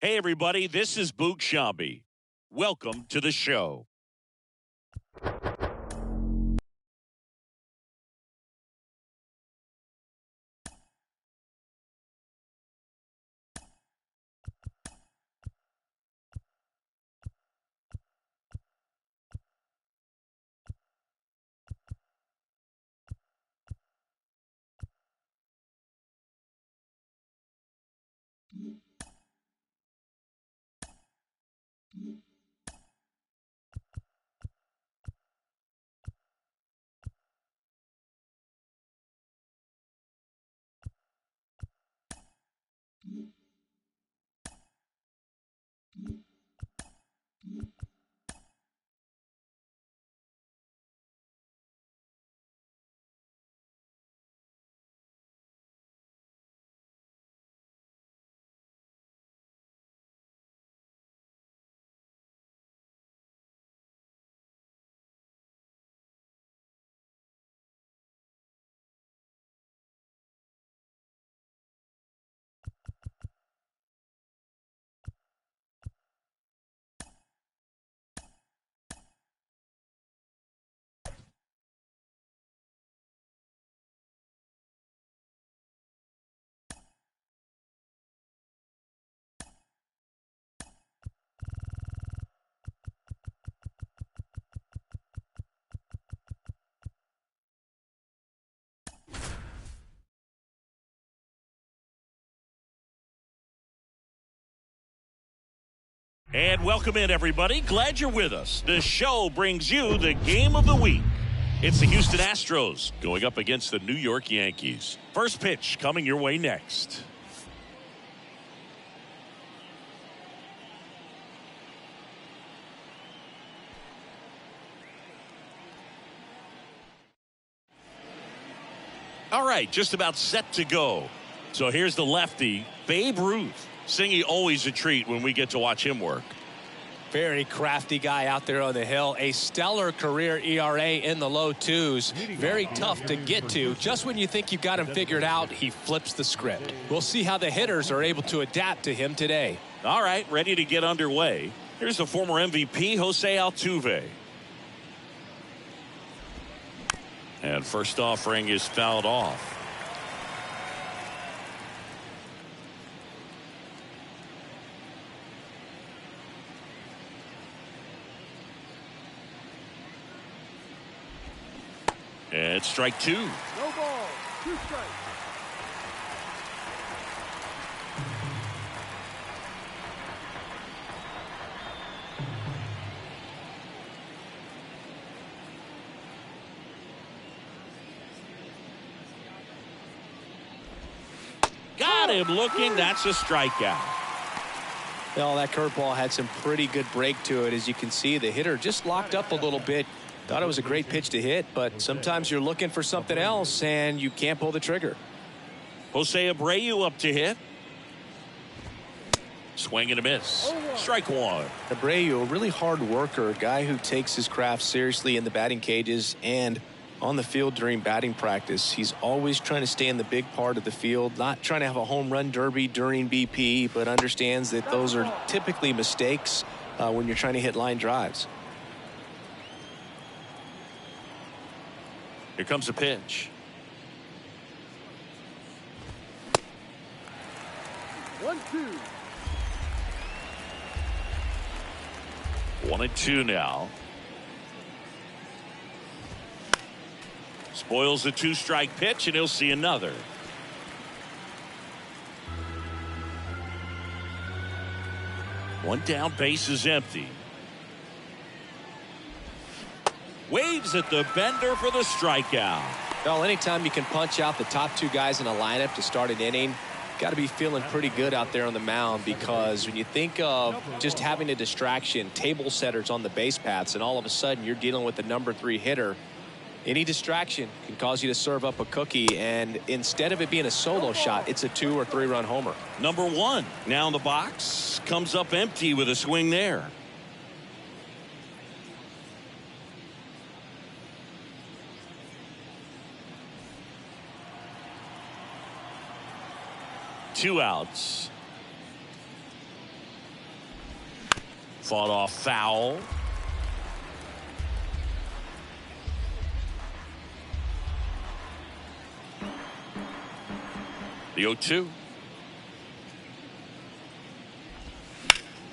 Hey, everybody, this is Boog Shambi. Welcome to the show. And welcome in, everybody. Glad you're with us. The show brings you the game of the week. It's the Houston Astros going up against the New York Yankees. First pitch coming your way next. All right, just about set to go. So here's the lefty, Babe Ruth. Singy, always a treat when we get to watch him work. Very crafty guy out there on the hill. A stellar career ERA in the low twos. Very tough to get to. Just when you think you've got him figured out, he flips the script. We'll see how the hitters are able to adapt to him today. All right, ready to get underway. Here's the former MVP, Jose Altuve. And first offering is fouled off. And strike two. No ball, 2 strikes. Got him looking. That's a strikeout. Well, that curveball had some pretty good break to it. As you can see, the hitter just locked up a little bit. Thought it was a great pitch to hit, but sometimes you're looking for something else and you can't pull the trigger. Jose Abreu up to hit. Swing and a miss. Strike one. Abreu, a really hard worker, a guy who takes his craft seriously in the batting cages and on the field during batting practice. He's always trying to stay in the big part of the field, not trying to have a home run derby during BP, but understands that those are typically mistakes when you're trying to hit line drives. Here comes a pitch. 1-2. 1-2 now. Spoils the 2-strike pitch, and he'll see another. One down, base is empty. Waves at the bender for the strikeout. Well, anytime you can punch out the top 2 guys in a lineup to start an inning, got to be feeling pretty good out there on the mound, because when you think of just having a distraction, table setters on the base paths, and all of a sudden you're dealing with the number 3 hitter, any distraction can cause you to serve up a cookie, and instead of it being a solo shot, it's a 2 or 3 run homer. Number 1 now in the box, comes up empty with a swing there. Two outs. Fought off foul. The 0-2.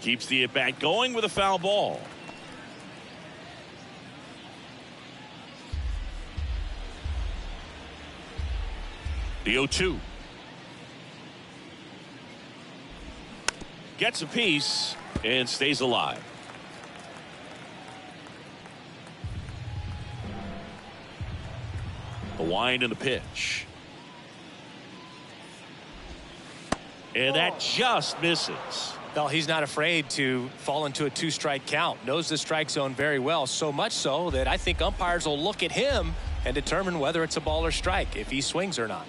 Keeps the at-bat going with a foul ball. The 0-2. Gets a piece and stays alive. The wind and the pitch. And that just misses. Well, he's not afraid to fall into a two-strike count. Knows the strike zone very well, so much so that I think umpires will look at him and determine whether it's a ball or strike, if he swings or not.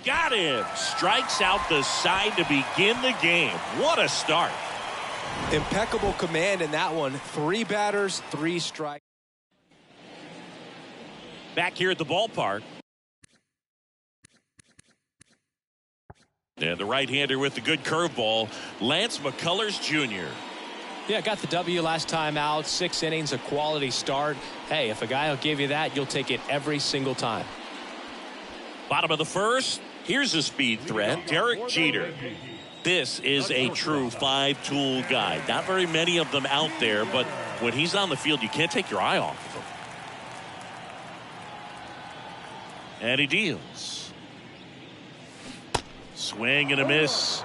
Got him. Strikes out the side to begin the game. What a start. Impeccable command in that one. 3 batters, 3 strikes. Back here at the ballpark. And the right-hander with the good curveball, Lance McCullers Jr. Yeah, got the W last time out. 6 innings, a quality start. Hey, if a guy will give you that, you'll take it every single time. Bottom of the first. Here's a speed threat, Derek Jeter. This is a true 5-tool guy. Not very many of them out there, but when he's on the field, you can't take your eye off of him. And he deals. Swing and a miss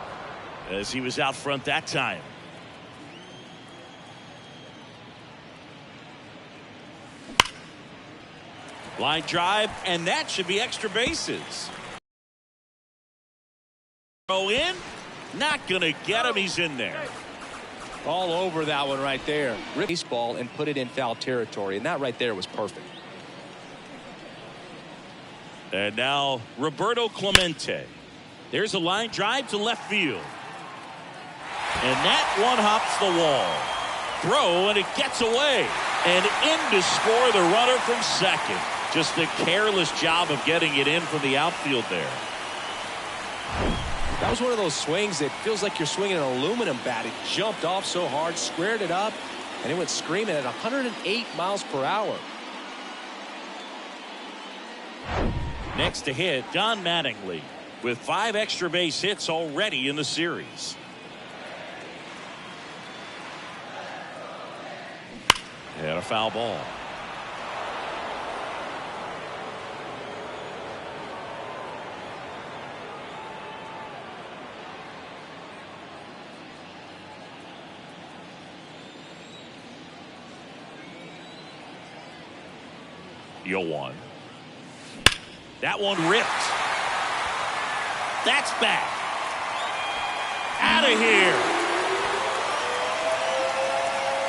as he was out front that time. Line drive, and that should be extra bases. Throw in, not gonna get him. He's in there. All over that one right there. Rip baseball and put it in foul territory, and that right there was perfect. And now Roberto Clemente. There's a line drive to left field. And that one hops the wall. Throw, and it gets away. And in to score the runner from second. Just a careless job of getting it in from the outfield there. That was one of those swings that feels like you're swinging an aluminum bat. It jumped off so hard, squared it up, and it went screaming at 108 miles per hour. Next to hit, Don Mattingly with 5 extra base hits already in the series. And a foul ball. Yoan. That one ripped. That's back. Out of here.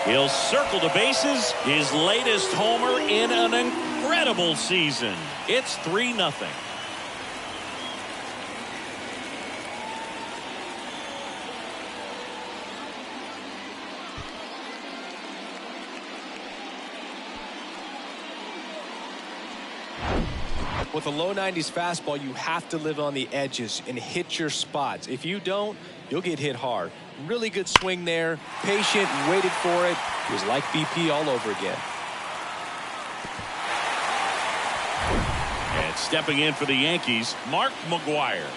He'll circle the bases. His latest homer in an incredible season. It's 3-0. With a low 90s fastball, you have to live on the edges and hit your spots. If you don't, you'll get hit hard. Really good swing there. Patient, waited for it. It was like BP all over again. And stepping in for the Yankees, Mark McGwire.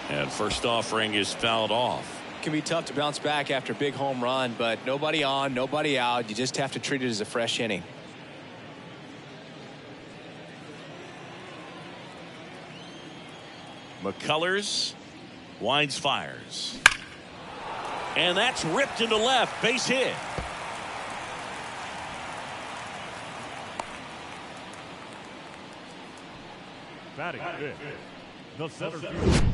And first offering is fouled off. It can be tough to bounce back after a big home run, but nobody on, nobody out. You just have to treat it as a fresh inning. McCullers winds, fires, and that's ripped into left. Base hit. Batting fifth, the center fielder,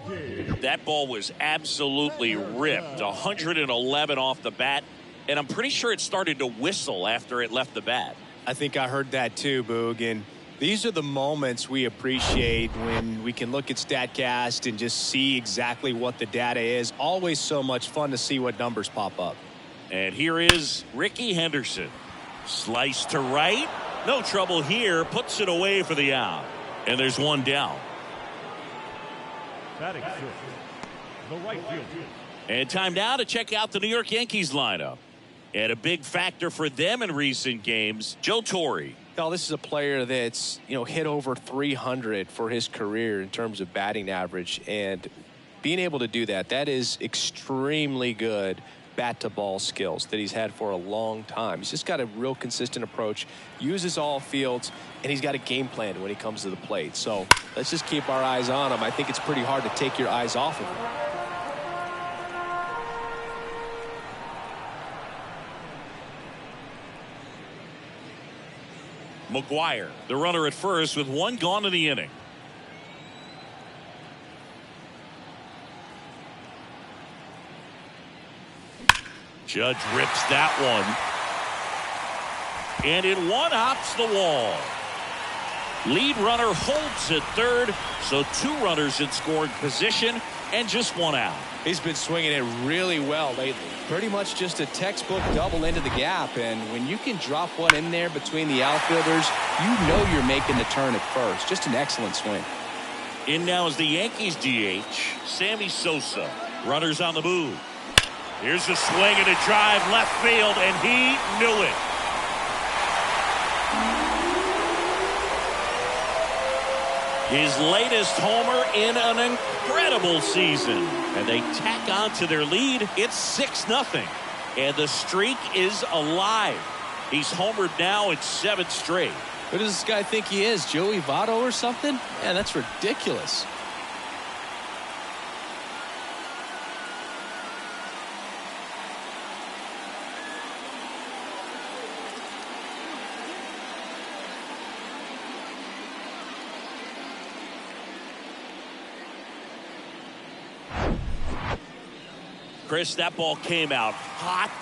Ricky. That ball was absolutely ripped. 111 off the bat, and I'm pretty sure it started to whistle after it left the bat. I think I heard that too, Boog. And these are the moments we appreciate when we can look at StatCast and just see exactly what the data is. Always so much fun to see what numbers pop up. And here is Ricky Henderson. Slice to right. No trouble here. Puts it away for the out. And there's one down. Batting sixth, the right fielder. And time now to check out the New York Yankees lineup. And a big factor for them in recent games, Joe Torre. Well, this is a player that's, hit over 300 for his career in terms of batting average. And being able to do that is extremely good bat-to-ball skills that he's had for a long time. He's just got a real consistent approach, uses all fields, and he's got a game plan when he comes to the plate. So let's just keep our eyes on him. I think it's pretty hard to take your eyes off of him. McGuire, the runner at first with one gone in the inning. Judge rips that one. And it one-hops the wall. Lead runner holds at third, so 2 runners in scoring position and just 1 out. He's been swinging it really well lately. Pretty much just a textbook double into the gap, and when you can drop one in there between the outfielders, you're making the turn at first. Just an excellent swing. In now is the Yankees DH, Sammy Sosa. Runners on the move. Here's a swing and a drive left field, and he knew it. His latest homer in an incredible season. And they tack on to their lead. It's 6-0. And the streak is alive. He's homered now in 7 straight. Who does this guy think he is? Joey Votto or something? Man, that's ridiculous. Chris, that ball came out hot.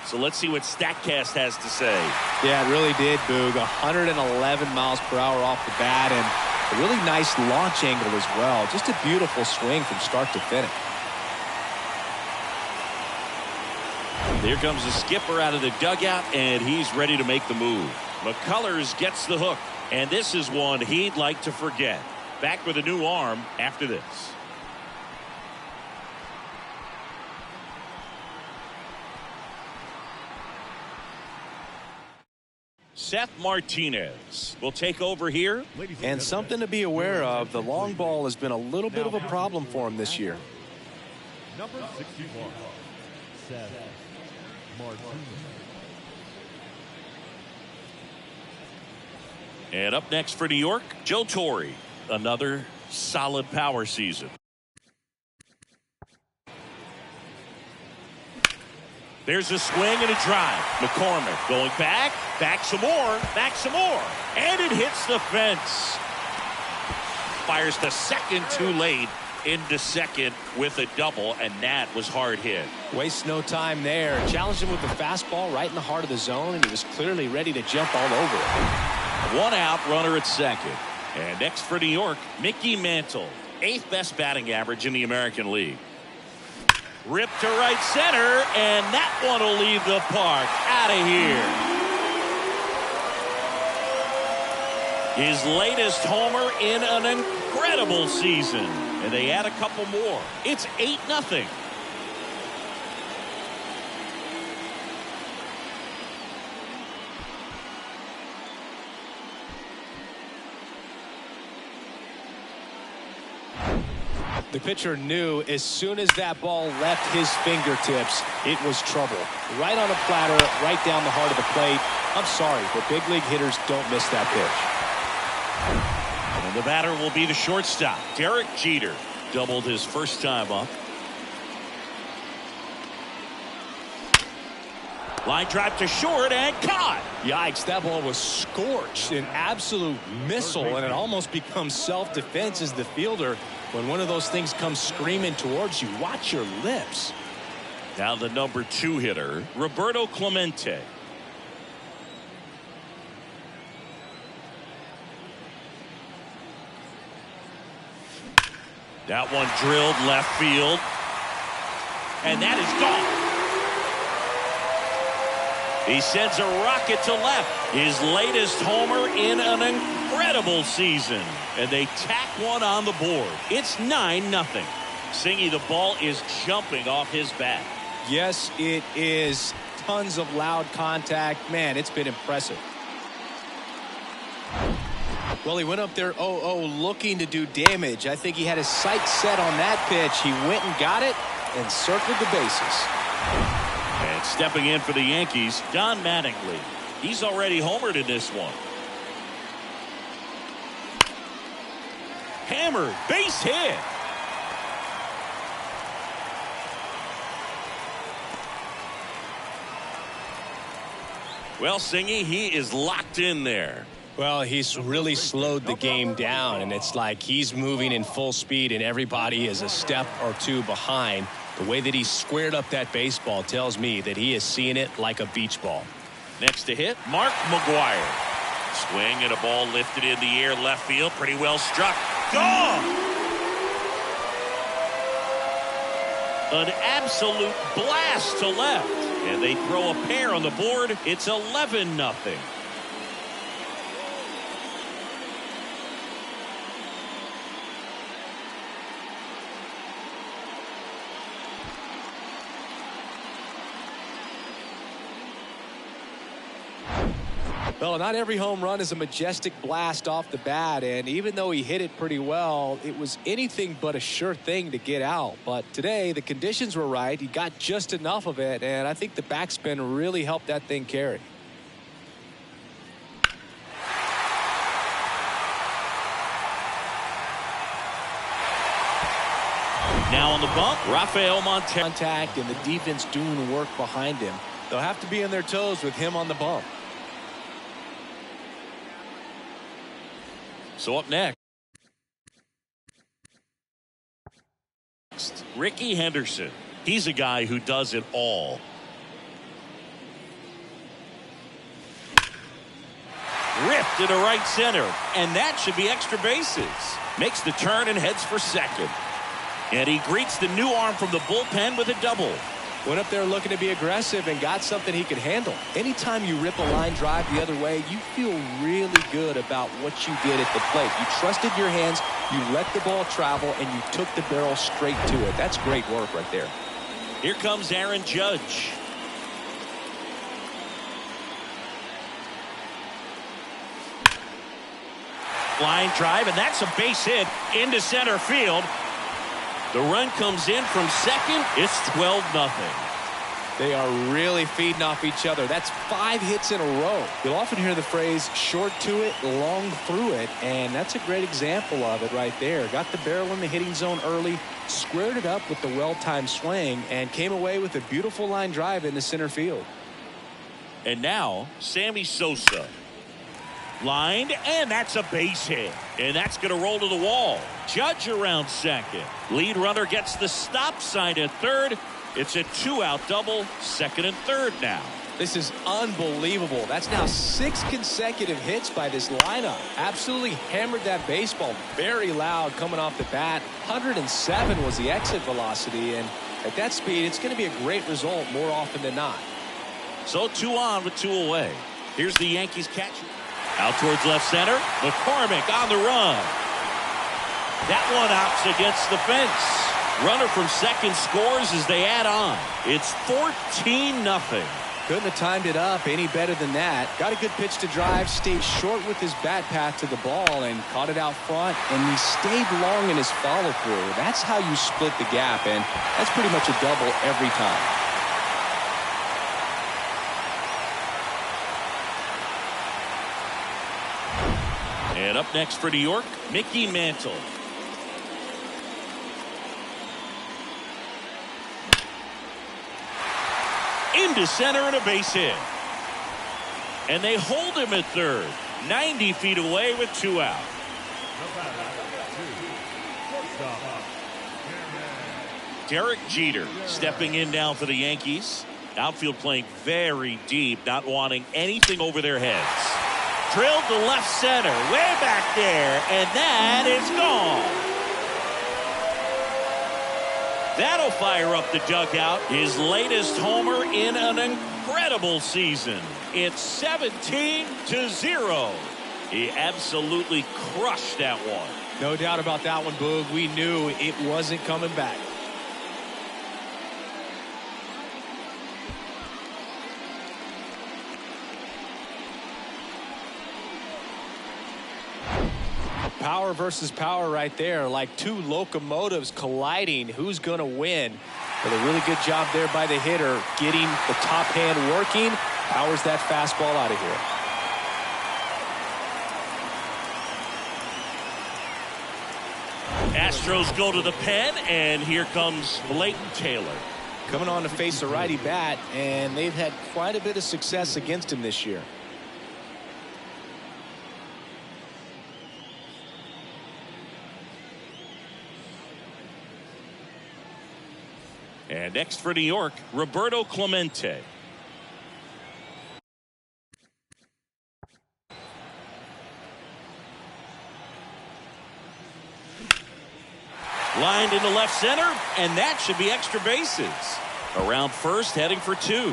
So let's see what StatCast has to say. Yeah, it really did, Boog. 111 miles per hour off the bat, and a really nice launch angle as well. Just a beautiful swing from start to finish. Here comes the skipper out of the dugout, and he's ready to make the move. McCullers gets the hook, and this is one he'd like to forget. Back with a new arm after this. Seth Martinez will take over here. And something to be aware of, the long ball has been a little bit of a problem for him this year. Number 61, Seth Martinez. And up next for New York, Joe Torre. Another solid power season. There's a swing and a drive. McCormick going back some more, and it hits the fence. Fires the second too late into second with a double, and that was hard hit. Wastes no time there. Challenged him with the fastball right in the heart of the zone, and he was clearly ready to jump all over it. 1 out, runner at second. And next for New York, Mickey Mantle. 8th best batting average in the American League. Ripped to right center, and that one will leave the park. Out of here. His latest homer in an incredible season. And they add a couple more. It's 8-0. The pitcher knew as soon as that ball left his fingertips, it was trouble. Right on a platter, right down the heart of the plate. I'm sorry, but big league hitters don't miss that pitch. And the batter will be the shortstop, Derek Jeter. Doubled his first time up. Line drive to short and caught. Yikes, that ball was scorched, an absolute missile, and it almost becomes self-defense as the fielder. When one of those things comes screaming towards you, watch your lips. Now the number 2 hitter, Roberto Clemente. That one drilled left field. And that is gone. He sends a rocket to left. His latest homer in an incredible season. And they tack one on the board. It's 9-0. Singy, the ball is jumping off his bat. Yes, it is. Tons of loud contact. Man, it's been impressive. Well, he went up there 0-0 looking to do damage. I think he had his sights set on that pitch. He went and got it and circled the bases. And stepping in for the Yankees, Don Mattingly. He's already homered in this one. Hammered, base hit. Well, Singy, he is locked in there. Well, he's really slowed the game down, and it's like he's moving in full speed, and everybody is a step or two behind. The way that he squared up that baseball tells me that he is seeing it like a beach ball. Next to hit, Mark McGwire. Swing and a ball lifted in the air, left field, pretty well struck. Gone! An absolute blast to left. And they throw a pair on the board. It's 11-0. Well, not every home run is a majestic blast off the bat, and even though he hit it pretty well, it was anything but a sure thing to get out. But today, the conditions were right. He got just enough of it, and I think the backspin really helped that thing carry. Now on the bump, Rafael Montero. Contact and the defense doing work behind him. They'll have to be on their toes with him on the bump. So up next, Ricky Henderson. He's a guy who does it all. Ripped into right center, and that should be extra bases. Makes the turn and heads for second. And he greets the new arm from the bullpen with a double. Went up there looking to be aggressive and got something he could handle. Anytime you rip a line drive the other way, you feel really good about what you did at the plate. You trusted your hands, you let the ball travel, and you took the barrel straight to it. That's great work right there. Here comes Aaron Judge. Line drive, and that's a base hit into center field. The run comes in from second. It's 12-0. They are really feeding off each other. That's 5 hits in a row. You'll often hear the phrase short to it, long through it, and that's a great example of it right there. Got the barrel in the hitting zone early, squared it up with the well-timed swing, and came away with a beautiful line drive into center field. And now, Sammy Sosa. Lined, and that's a base hit. And that's going to roll to the wall. Judge around second. Lead runner gets the stop sign at third. It's a 2-out double, second and third now. This is unbelievable. That's now 6 consecutive hits by this lineup. Absolutely hammered that baseball. Very loud coming off the bat. 107 was the exit velocity, and at that speed, it's going to be a great result more often than not. So 2 on with 2 away. Here's the Yankees catcher. Out towards left center. McCormick on the run. That one opts against the fence. Runner from second scores as they add on. It's 14-0. Couldn't have timed it up any better than that. Got a good pitch to drive, stayed short with his bat path to the ball and caught it out front, and he stayed long in his follow through. That's how you split the gap, and that's pretty much a double every time. And up next for New York, Mickey Mantle. Into center and a base hit. And they hold him at third. 90 feet away with 2 out. Derek Jeter stepping in now for the Yankees. Outfield playing very deep, not wanting anything over their heads. Drilled to left center, way back there, and that is gone. That'll fire up the dugout. His latest homer in an incredible season. It's 17-0. He absolutely crushed that one. No doubt about that one, Boog. We knew it wasn't coming back. Power versus power right there, like two locomotives colliding. Who's going to win? But a really good job there by the hitter, getting the top hand working. Powers that fastball out of here. Astros go to the pen, and here comes Blake Taylor. Coming on to face a righty bat, and they've had quite a bit of success against him this year. And next for New York, Roberto Clemente. Lined into left center, and that should be extra bases. Around first, heading for two.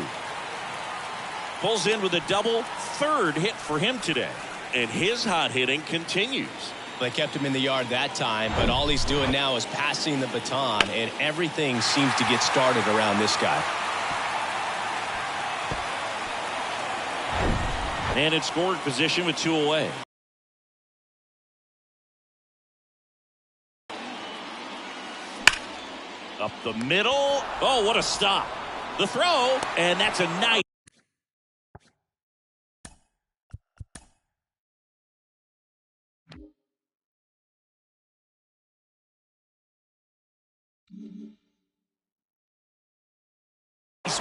Pulls in with a double, third hit for him today. And his hot hitting continues. They kept him in the yard that time, but all he's doing now is passing the baton, and everything seems to get started around this guy. And in scoring position with two away. Up the middle. Oh, what a stop. The throw, and that's a nice.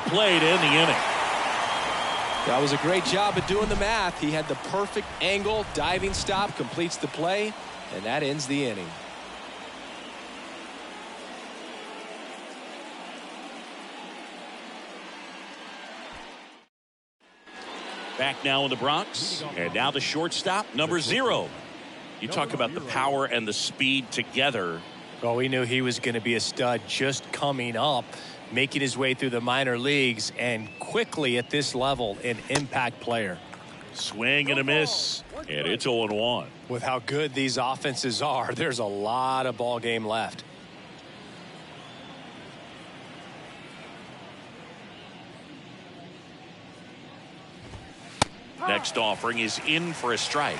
Played in the inning. That was a great job at doing the math. He had the perfect angle, diving stop, completes the play, and that ends the inning. Back now in the Bronx, and now the shortstop, number 0. You talk about the power and the speed together. Well, we knew he was going to be a stud just coming up, making his way through the minor leagues, and quickly at this level, an impact player. Swing and a miss, and it's 0-1. With how good these offenses are, there's a lot of ball game left. Next offering is in for a strike.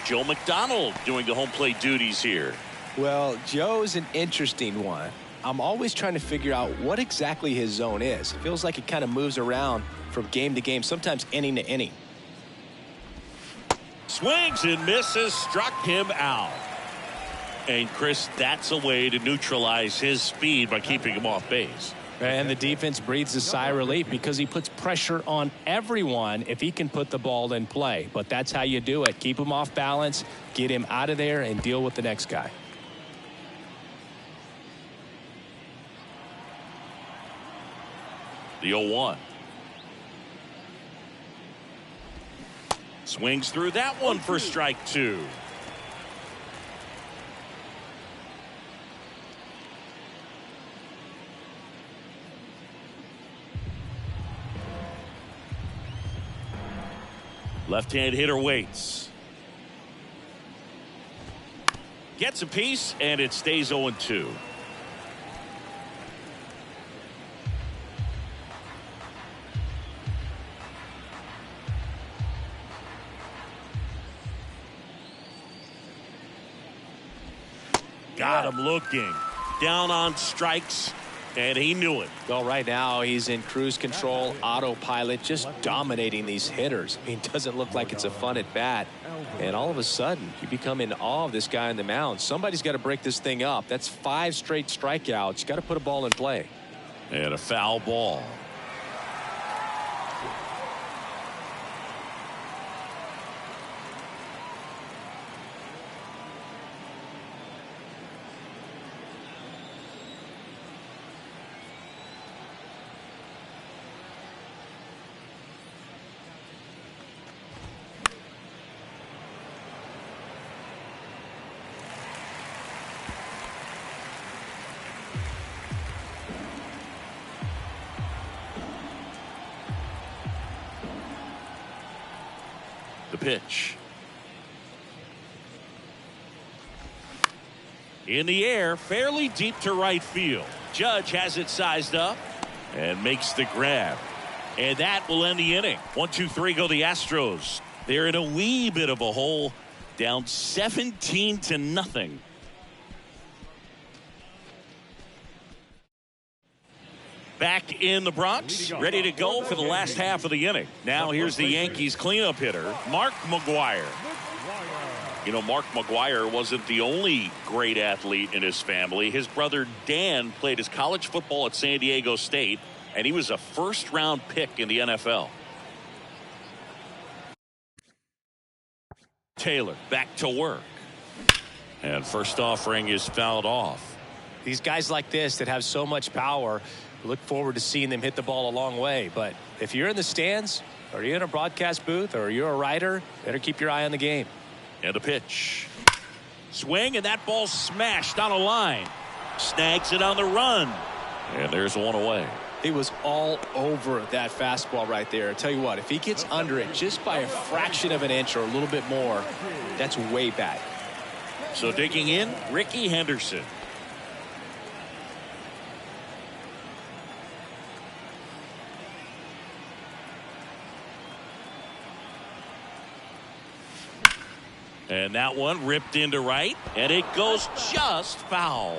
Joe McDonald doing the home plate duties here. Well, Joe's an interesting one. I'm always trying to figure out what exactly his zone is. It feels like it kind of moves around from game to game, sometimes inning to inning. Swings and misses, struck him out. And Chris, that's a way to neutralize his speed by keeping him off base. And the defense breathes a sigh of relief because he puts pressure on everyone if he can put the ball in play. But that's how you do it. Keep him off balance, get him out of there, and deal with the next guy. The 0-1. Swings through that one for strike 2. Left-hand hitter waits. Gets a piece, and it stays 0-2. Got him looking. Down on strikes, and he knew it. Well, right now he's in cruise control, autopilot, just dominating these hitters. I mean, it doesn't look like it's a fun at bat. And all of a sudden, you become in awe of this guy on the mound. Somebody's got to break this thing up. That's 5 straight strikeouts. Got to put a ball in play. And a foul ball. The pitch. In the air, fairly deep to right field. Judge has it sized up and makes the grab. And that will end the inning. 1-2-3 go the Astros. They're in a wee bit of a hole, down 17-0. Back in the Bronx, ready to go for the last half of the inning. Now here's the Yankees cleanup hitter, Mark McGwire. You know, Mark McGwire wasn't the only great athlete in his family. His brother Dan played his college football at San Diego State, and he was a first-round pick in the NFL. Taylor back to work. And first offering is fouled off. These guys like this that have so much power, look forward to seeing them hit the ball a long way. But if you're in the stands, or you're in a broadcast booth, or you're a writer, better keep your eye on the game. And the pitch. Swing, and that ball smashed on a line. Snags it on the run. And there's one away. He was all over that fastball right there. I tell you what, if he gets under it just by a fraction of an inch or a little bit more, that's way back. So digging in, Ricky Henderson. And that one ripped into right, and it goes just foul.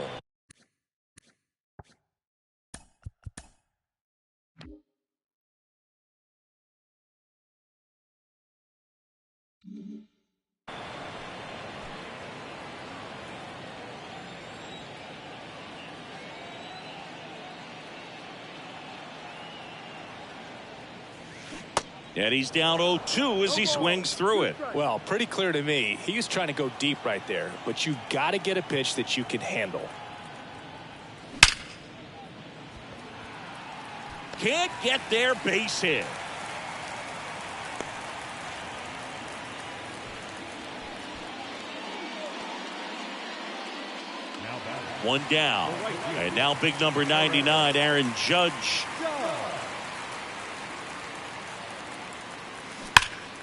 And he's down 0-2 as he swings through it. Well, pretty clear to me. He was trying to go deep right there, but you've got to get a pitch that you can handle. Can't get there, base hit. One down. And now big number 99, Aaron Judge.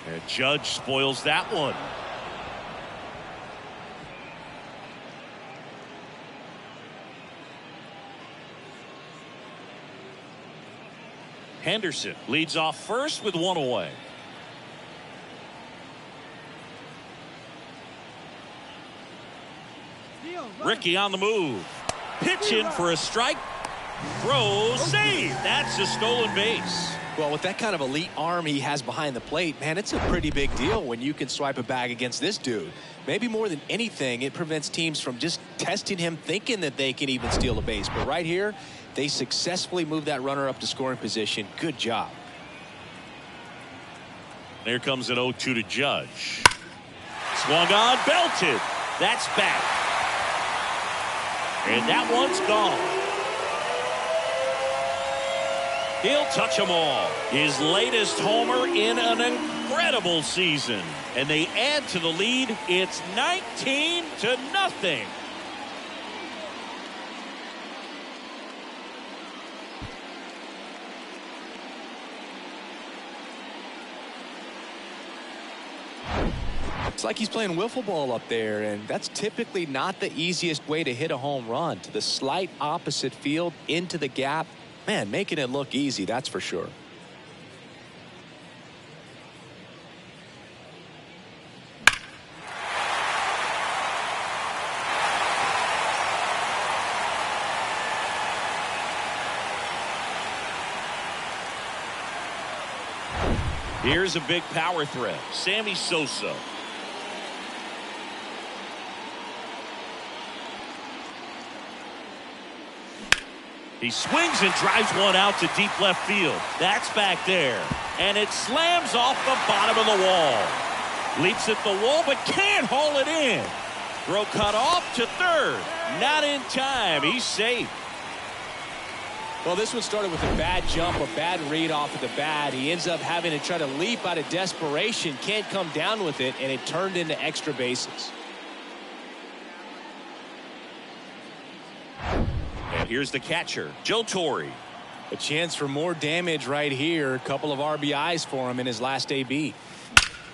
And Judge spoils that one. Henderson leads off first with one away. Ricky on the move. Pitch in for a strike. Throw, save. That's a stolen base. Well, with that kind of elite arm he has behind the plate, man, it's a pretty big deal when you can swipe a bag against this dude. Maybe more than anything, it prevents teams from just testing him, thinking that they can even steal a base. But right here, they successfully move that runner up to scoring position. Good job. There comes an 0-2 to Judge. Swung on, belted. That's back. And that one's gone. He'll touch them all. His latest homer in an incredible season. And they add to the lead. It's 19-0. It's like he's playing wiffle ball up there, and that's typically not the easiest way to hit a home run. To the slight opposite field, into the gap. Man, making it look easy, that's for sure. Here's a big power threat. Sammy Sosa. He swings and drives one out to deep left field. That's back there. And it slams off the bottom of the wall. Leaps at the wall, but can't haul it in. Throw cut off to third. Not in time. He's safe. Well, this one started with a bad jump, a bad read off of the bat. He ends up having to try to leap out of desperation. Can't come down with it, and it turned into extra bases. And here's the catcher, Joe Torre. A chance for more damage right here. A couple of RBIs for him in his last AB.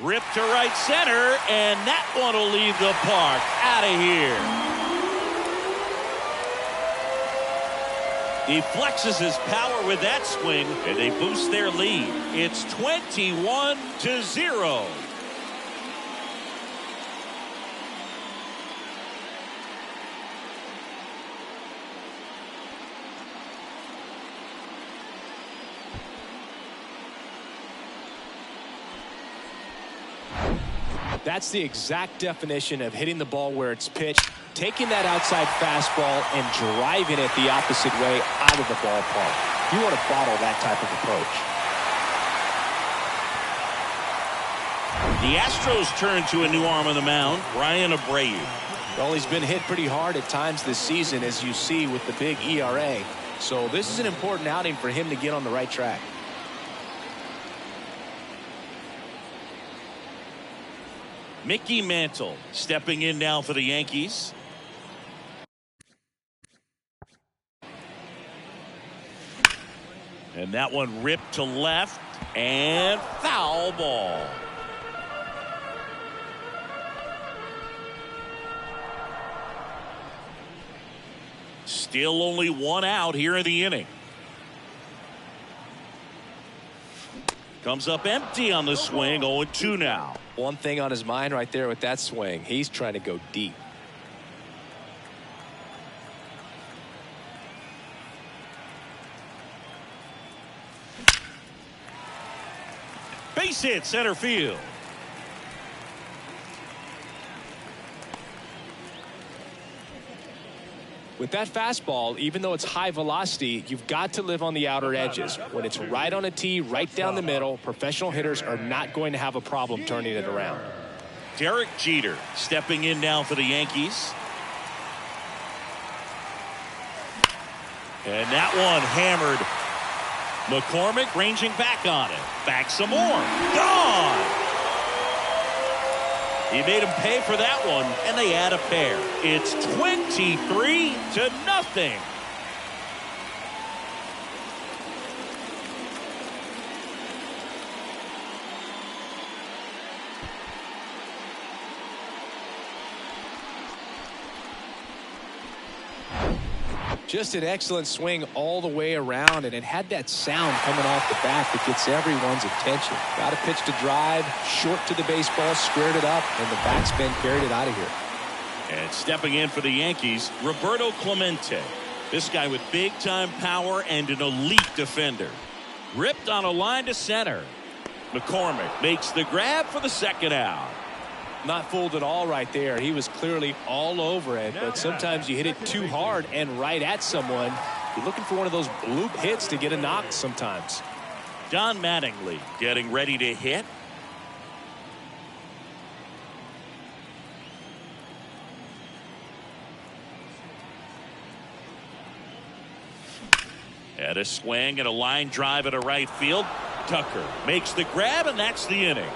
Ripped to right center, and that one will leave the park. Out of here. He flexes his power with that swing, and they boost their lead. It's 21-0. That's the exact definition of hitting the ball where it's pitched, taking that outside fastball and driving it the opposite way out of the ballpark. You want to bottle that type of approach. The Astros turn to a new arm on the mound, Ryan Abreu. Well, he's been hit pretty hard at times this season, as you see with the big ERA. So this is an important outing for him to get on the right track. Mickey Mantle stepping in now for the Yankees. And that one ripped to left and foul ball. Still only one out here in the inning. Comes up empty on the swing. 0-2 now. One thing on his mind right there with that swing. He's trying to go deep. Base hit center field. With that fastball, even though it's high velocity, you've got to live on the outer edges. When it's right on a tee, right down the middle, professional hitters are not going to have a problem turning it around. Derek Jeter stepping in now for the Yankees. And that one hammered. McCormick ranging back on it. Back some more. Gone! He made him pay for that one, and they add a pair. It's 23-0. Just an excellent swing all the way around, and it had that sound coming off the bat that gets everyone's attention. Got a pitch to drive, short to the baseball, squared it up, and the backspin carried it out of here. And stepping in for the Yankees, Roberto Clemente. This guy with big-time power and an elite defender. Ripped on a line to center. McCormick makes the grab for the second out. Not fooled at all right there. He was clearly all over it, but sometimes you hit it too hard and right at someone. You're looking for one of those bloop hits to get a knock sometimes. Don Mattingly getting ready to hit. And a swing and a line drive at a right field. Tucker makes the grab, and that's the inning.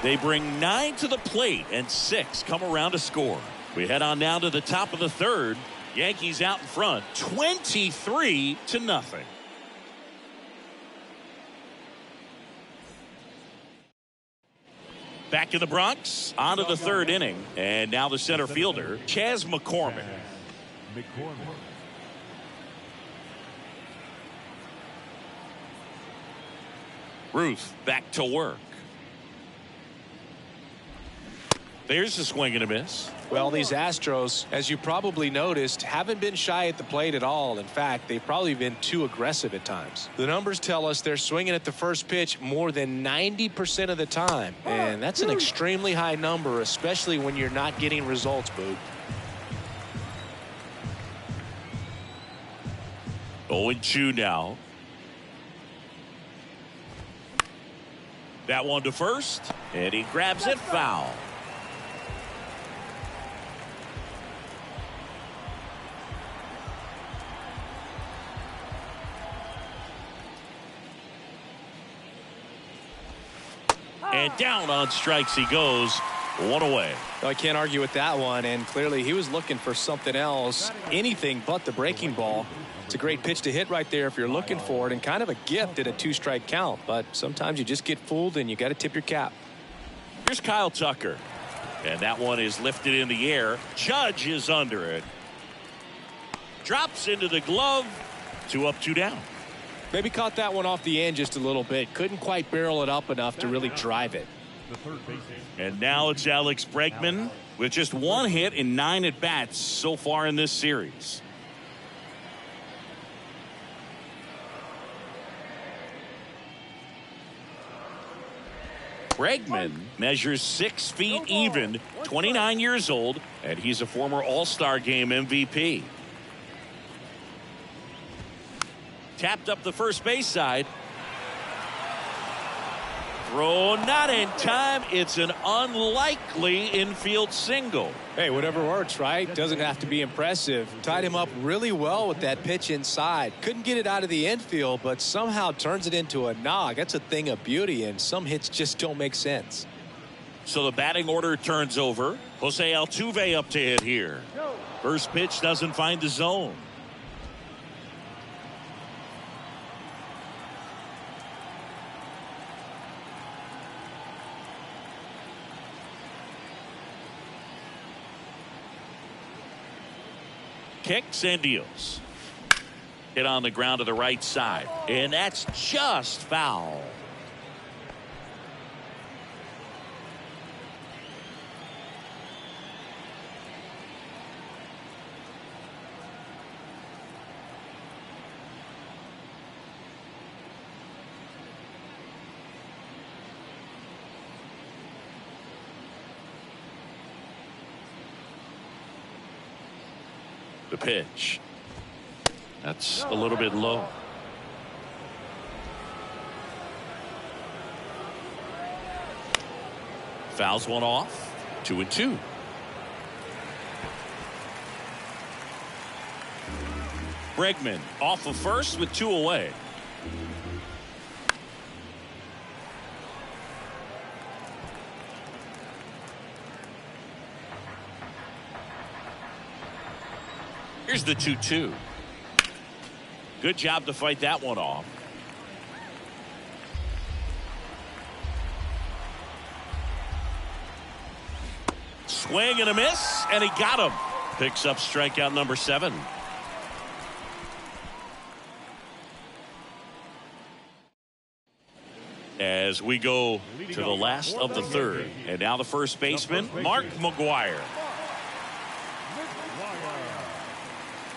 They bring 9 to the plate, and 6 come around to score. We head on down to the top of the third. Yankees out in front, 23-0. Back in the Bronx, on to the third inning, and now the center fielder, Chas McCormick. Ruth back to work. There's a swing and a miss. Well, these Astros, as you probably noticed, haven't been shy at the plate at all. In fact, they've probably been too aggressive at times. The numbers tell us they're swinging at the first pitch more than 90% of the time. And that's an extremely high number, especially when you're not getting results, Boog. 0-2 now. That one to first, and he grabs it foul. And down on strikes he goes. One away. I can't argue with that one, and clearly he was looking for something else, anything but the breaking ball. It's a great pitch to hit right there if you're looking for it, and kind of a gift at a 2-strike count, but sometimes you just get fooled and you got to tip your cap. Here's Kyle Tucker, and that one is lifted in the air. Judge is under it. Drops into the glove. 2 up, 2 down. Maybe caught that one off the end just a little bit. Couldn't quite barrel it up enough to really drive it. And now it's Alex Bregman with just 1 hit in 9 at-bats so far in this series. Bregman measures 6 feet even, 29 years old, and he's a former All-Star Game MVP. Tapped up the first base side. Throw not in time. It's an unlikely infield single. Hey, whatever works, right? Doesn't have to be impressive. Tied him up really well with that pitch inside. Couldn't get it out of the infield, but somehow turns it into a knock. That's a thing of beauty, and some hits just don't make sense. So the batting order turns over. Jose Altuve up to hit here. First pitch doesn't find the zone. Kicks and deals. Hit on the ground to the right side, and that's just foul. The pitch. That's a little bit low. Fouls one off. 2-2. Bregman off of first with 2 away. Here's the 2-2. Good job to fight that one off. Swing and a miss, and he got him. Picks up strikeout number 7. As we go to the last of the 3rd, and now the first baseman, Mark McGwire.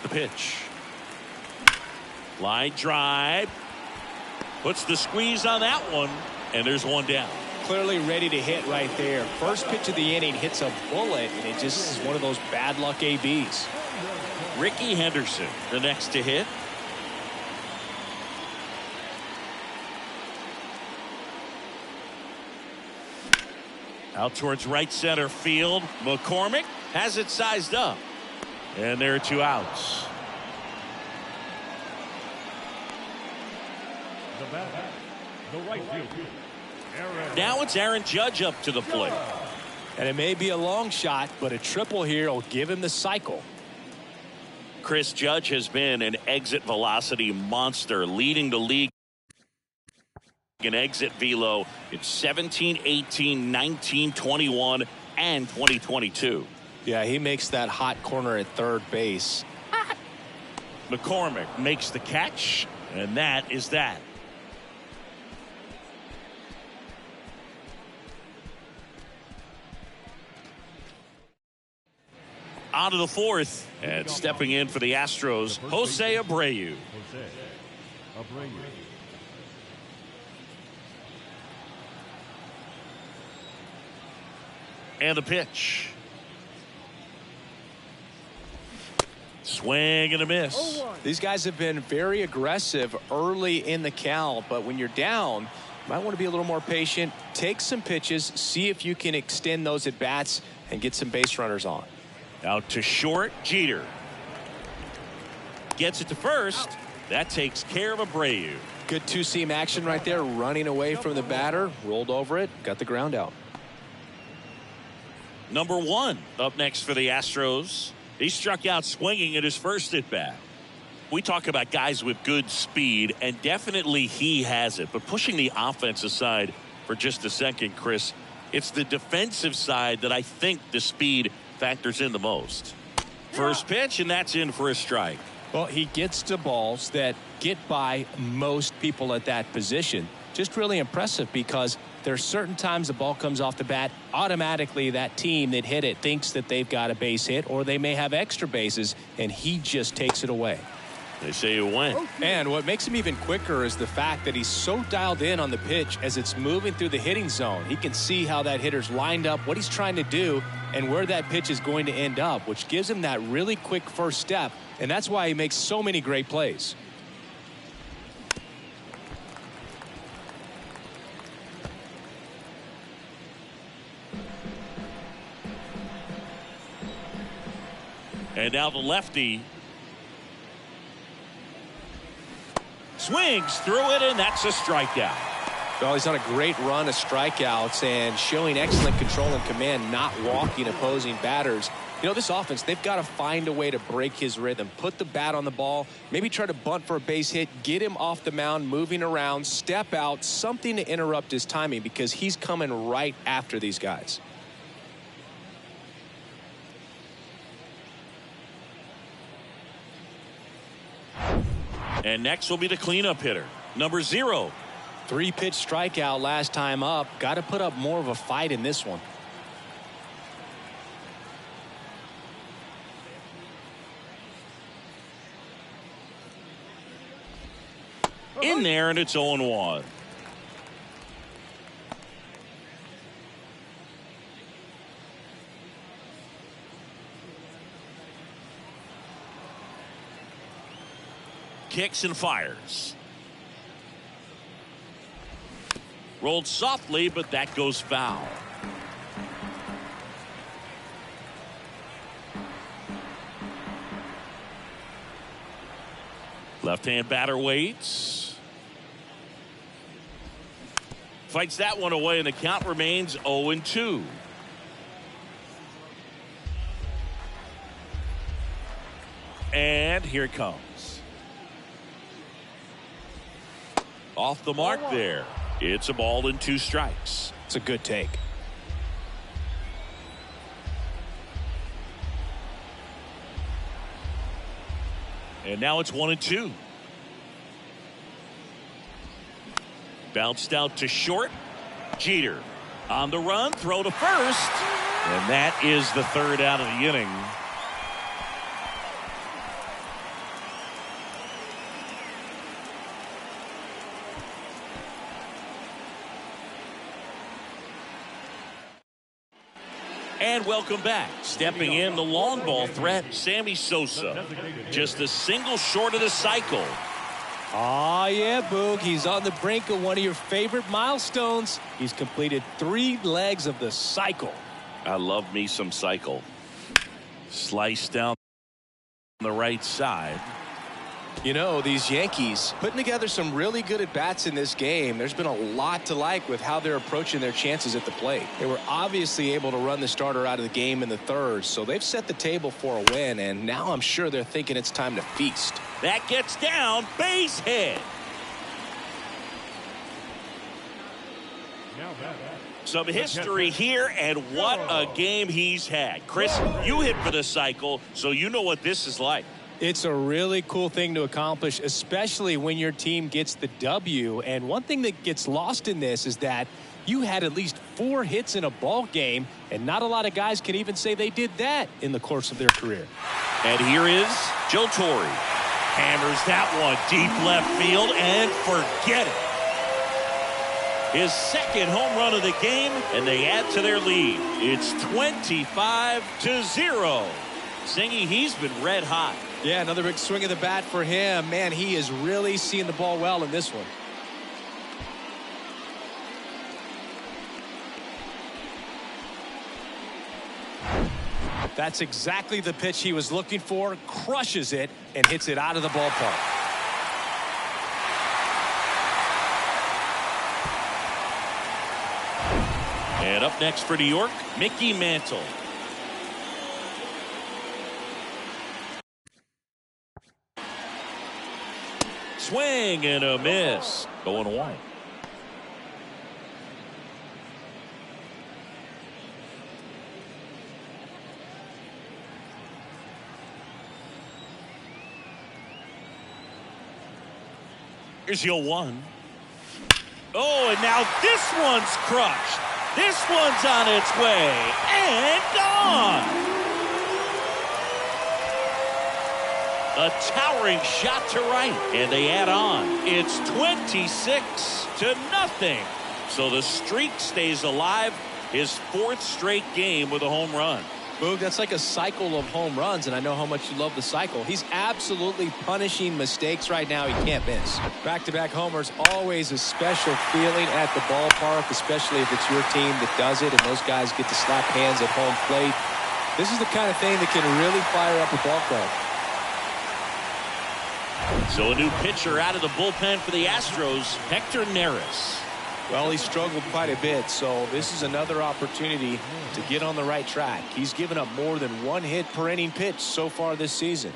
The pitch. Line drive. Puts the squeeze on that one, and there's one down. Clearly ready to hit right there. First pitch of the inning hits a bullet, and it just is one of those bad luck ABs. Ricky Henderson, the next to hit. Out towards right center field. McCormick has it sized up. And there are 2 outs. The right field. Now it's Aaron Judge up to the plate. And it may be a long shot, but a triple here will give him the cycle. Chris Judge has been an exit velocity monster, leading the league in exit velo in 17, 18, 19, 21, and 2022. Yeah, he makes that hot corner at third base. McCormick makes the catch, and that is that. On to the 4th, and stepping in for the Astros, Jose Abreu. And the pitch. Swing and a miss. These guys have been very aggressive early in the count, but when you're down, you might want to be a little more patient. Take some pitches, see if you can extend those at bats and get some base runners on. Out to short, Jeter. Gets it to first. That takes care of Abreu. Good 2-seam action right there, running away from the batter, rolled over it, got the ground out. Number 1 up next for the Astros. He struck out swinging at his first at bat. We talk about guys with good speed, and definitely he has it. But pushing the offense aside for just a second, Chris, it's the defensive side that I think the speed factors in the most. First pitch, and that's in for a strike. Well, he gets to balls that get by most people at that position. Just really impressive because there are certain times the ball comes off the bat, automatically that team that hit it thinks that they've got a base hit, or they may have extra bases, and he just takes it away. They say it went. And what makes him even quicker is the fact that he's so dialed in on the pitch as it's moving through the hitting zone. He can see how that hitter's lined up, what he's trying to do, and where that pitch is going to end up, which gives him that really quick first step, and that's why he makes so many great plays. And now the lefty swings through it, and that's a strikeout. Well, he's on a great run of strikeouts and showing excellent control and command, not walking opposing batters. You know, this offense, they've got to find a way to break his rhythm, put the bat on the ball, maybe try to bunt for a base hit, get him off the mound, moving around, step out, something to interrupt his timing because he's coming right after these guys. And next will be the cleanup hitter, number 0. 3-pitch strikeout last time up. Got to put up more of a fight in this one. In there, and it's 0-1. Kicks and fires. Rolled softly, but that goes foul. Left-hand batter waits. Fights that one away, and the count remains 0-2. And here it comes. Off the mark there. It's a ball and 2 strikes. It's a good take. And now it's 1-2. Bounced out to short. Jeter on the run, throw to first. And that is the 3rd out of the inning. And welcome back. Stepping in, the long ball threat, Sammy Sosa. Just a single short of the cycle. Oh, yeah, Boog. He's on the brink of one of your favorite milestones. He's completed 3 legs of the cycle. I love me some cycle. Sliced down the right side. You know, these Yankees putting together some really good at-bats in this game. There's been a lot to like with how they're approaching their chances at the plate. They were obviously able to run the starter out of the game in the 3rd, so they've set the table for a win, and now I'm sure they're thinking it's time to feast. That gets down, base hit. Some history here, and what a game he's had. Chris, you hit for the cycle, so you know what this is like. It's a really cool thing to accomplish, especially when your team gets the W. And one thing that gets lost in this is that you had at least 4 hits in a ball game, and not a lot of guys can even say they did that in the course of their career. And here is Joe Torre. Hammers that one deep left field, and forget it. His 2nd home run of the game, and they add to their lead. It's 25-0. Singy, he's been red hot. Yeah, another big swing of the bat for him. Man, he is really seeing the ball well in this one. That's exactly the pitch he was looking for. Crushes it and hits it out of the ballpark. And up next for New York, Mickey Mantle. Swing and a miss. 0-1. Here's your 1. Oh, and now this one's crushed. This one's on its way and gone. A towering shot to right, and they add on. It's 26-0. So the streak stays alive. His 4th straight game with a home run. Boog, that's like a cycle of home runs, and I know how much you love the cycle. He's absolutely punishing mistakes right now. He can't miss. Back-to-back homers, always a special feeling at the ballpark, especially if it's your team that does it, and those guys get to slap hands at home plate. This is the kind of thing that can really fire up a ball club. So a new pitcher out of the bullpen for the Astros, Hector Neris. Well, he struggled quite a bit, so this is another opportunity to get on the right track. He's given up more than 1 hit per inning pitch so far this season.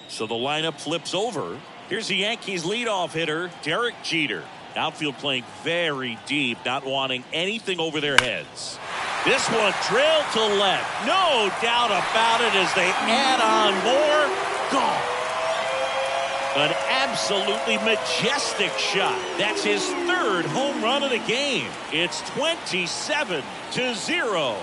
So the lineup flips over. Here's the Yankees leadoff hitter, Derek Jeter. Outfield playing very deep, not wanting anything over their heads. This one drilled to left. No doubt about it as they add on more. Gone. An absolutely majestic shot. That's his 3rd home run of the game. It's 27-0.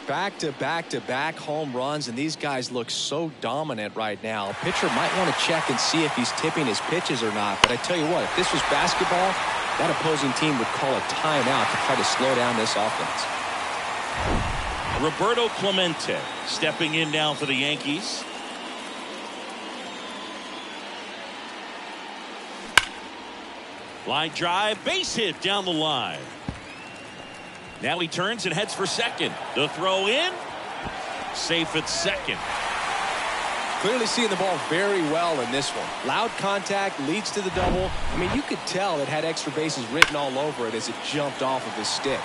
Back-to-back-to-back home runs, and these guys look so dominant right now. A pitcher might want to check and see if he's tipping his pitches or not, but I tell you what, if this was basketball, that opposing team would call a timeout to try to slow down this offense. Roberto Clemente stepping in now for the Yankees. Line drive, base hit down the line. Now he turns and heads for second. The throw in. Safe at second. Clearly seeing the ball very well in this one. Loud contact leads to the double. I mean, you could tell it had extra bases written all over it as it jumped off of his stick.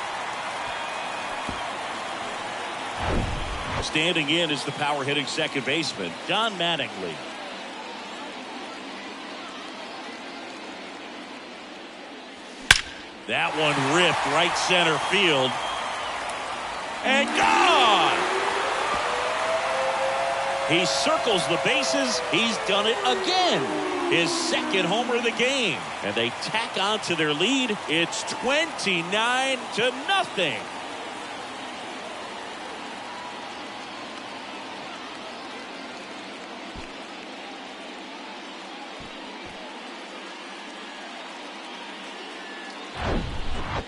Standing in is the power hitting second baseman, Don Mattingly. That one ripped right center field. And gone! He circles the bases. He's done it again. His 2nd homer of the game. And they tack on to their lead. It's 29-0.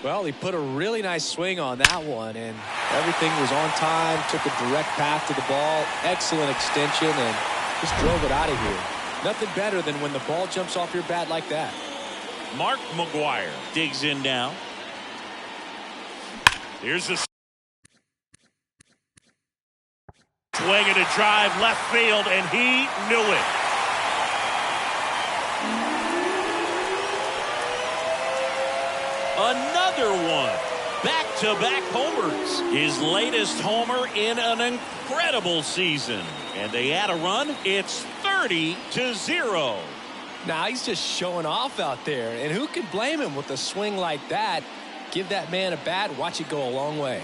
Well, he put a really nice swing on that one, and everything was on time, took a direct path to the ball, excellent extension, and just drove it out of here. Nothing better than when the ball jumps off your bat like that. Mark McGuire digs in now. Here's the swing and a drive left field, and he knew it. Another one. Back-to-back homers. His latest homer in an incredible season. And they add a run. It's 30-0. Now he's just showing off out there. And who can blame him with a swing like that? Give that man a bat. Watch it go a long way.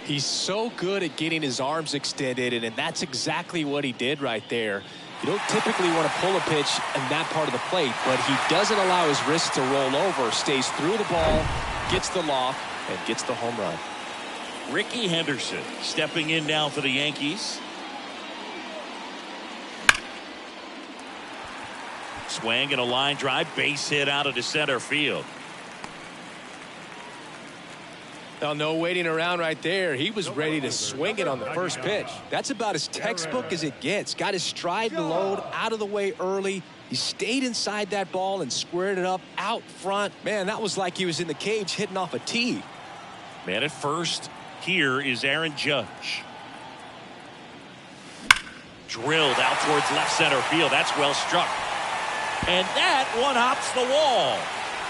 He's so good at getting his arms extended, and that's exactly what he did right there. You don't typically want to pull a pitch in that part of the plate, but he doesn't allow his wrist to roll over, stays through the ball, gets the loft, and gets the home run. Ricky Henderson stepping in now for the Yankees. Swing and a line drive, base hit out of the center field. Now, no waiting around right there. He was ready to swing it on the first pitch. That's about as textbook as it gets. Got his stride and load out of the way early, He stayed inside that ball and squared it up out front. Man, that was like he was in the cage hitting off a tee. Man at first. Here is Aaron Judge. Drilled out towards left center field. That's well struck. And that one hops the wall.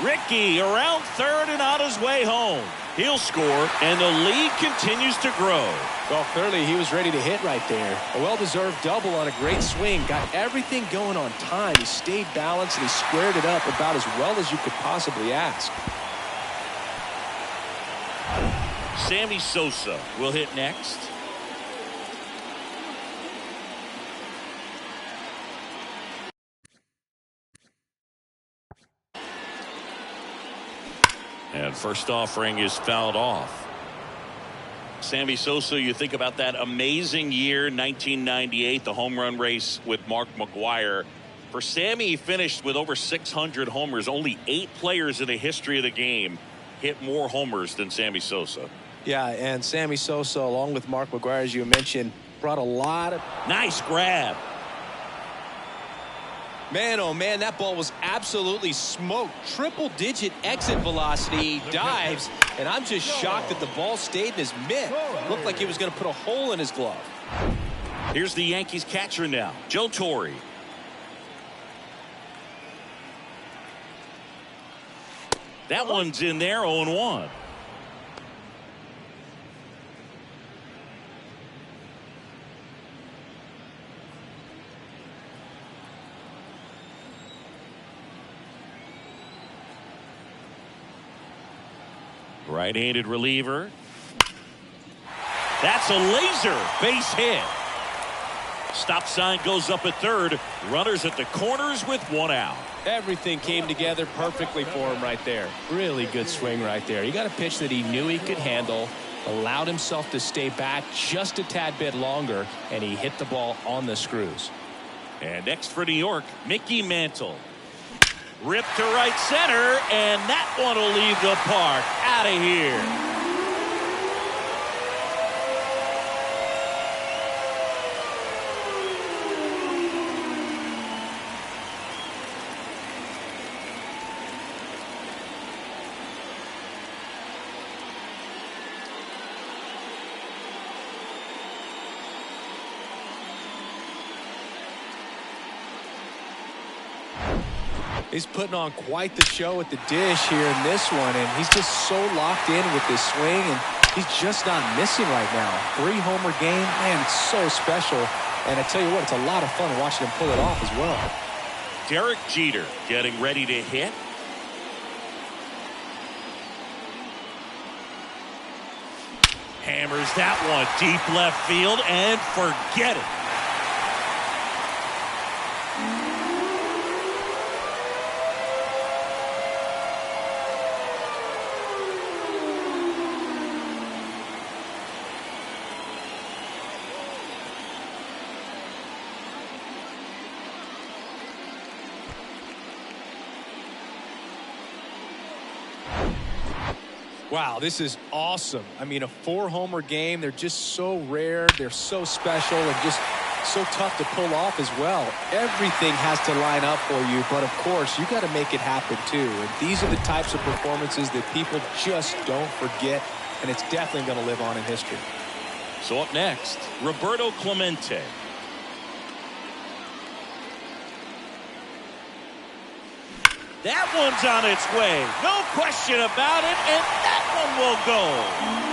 Ricky around third and on his way home. He'll score, and the lead continues to grow. Well, clearly he was ready to hit right there. A well-deserved double on a great swing. Got everything going on time. He stayed balanced, and he squared it up about as well as you could possibly ask. Sammy Sosa will hit next. And first offering is fouled off. Sammy Sosa, you think about that amazing year, 1998, the home run race with Mark McGwire. For Sammy, he finished with over 600 homers. Only 8 players in the history of the game hit more homers than Sammy Sosa. Yeah, and Sammy Sosa, along with Mark McGwire, as you mentioned, brought a lot of... Nice grab. Man, oh man, that ball was absolutely smoked. Triple-digit exit velocity, dives, and I'm just shocked that the ball stayed in his mitt. Looked like he was going to put a hole in his glove. Here's the Yankees catcher now, Joe Torre. That one's in there, 0-1. Right-handed reliever. That's a laser base hit. Stop sign goes up at third. Runners at the corners with 1 out. Everything came together perfectly for him right there. Really good swing right there. He got a pitch that he knew he could handle, allowed himself to stay back just a tad bit longer, and he hit the ball on the screws. And next for New York, Mickey Mantle. Ripped to right center, and that one will leave the park. Out of here. He's putting on quite the show at the dish here in this one, and he's just so locked in with this swing, and he's just not missing right now. 3-homer game, man, it's so special. And I tell you what, it's a lot of fun watching him pull it off as well. Derek Jeter getting ready to hit. Hammers that one deep left field, and forget it. Wow, this is awesome. I mean, a 4-homer game. They're just so rare. They're so special and just so tough to pull off as well. Everything has to line up for you, but of course, you got to make it happen too. And these are the types of performances that people just don't forget, and it's definitely going to live on in history. So up next, Roberto Clemente. That one's on its way. No question about it, and that one will go.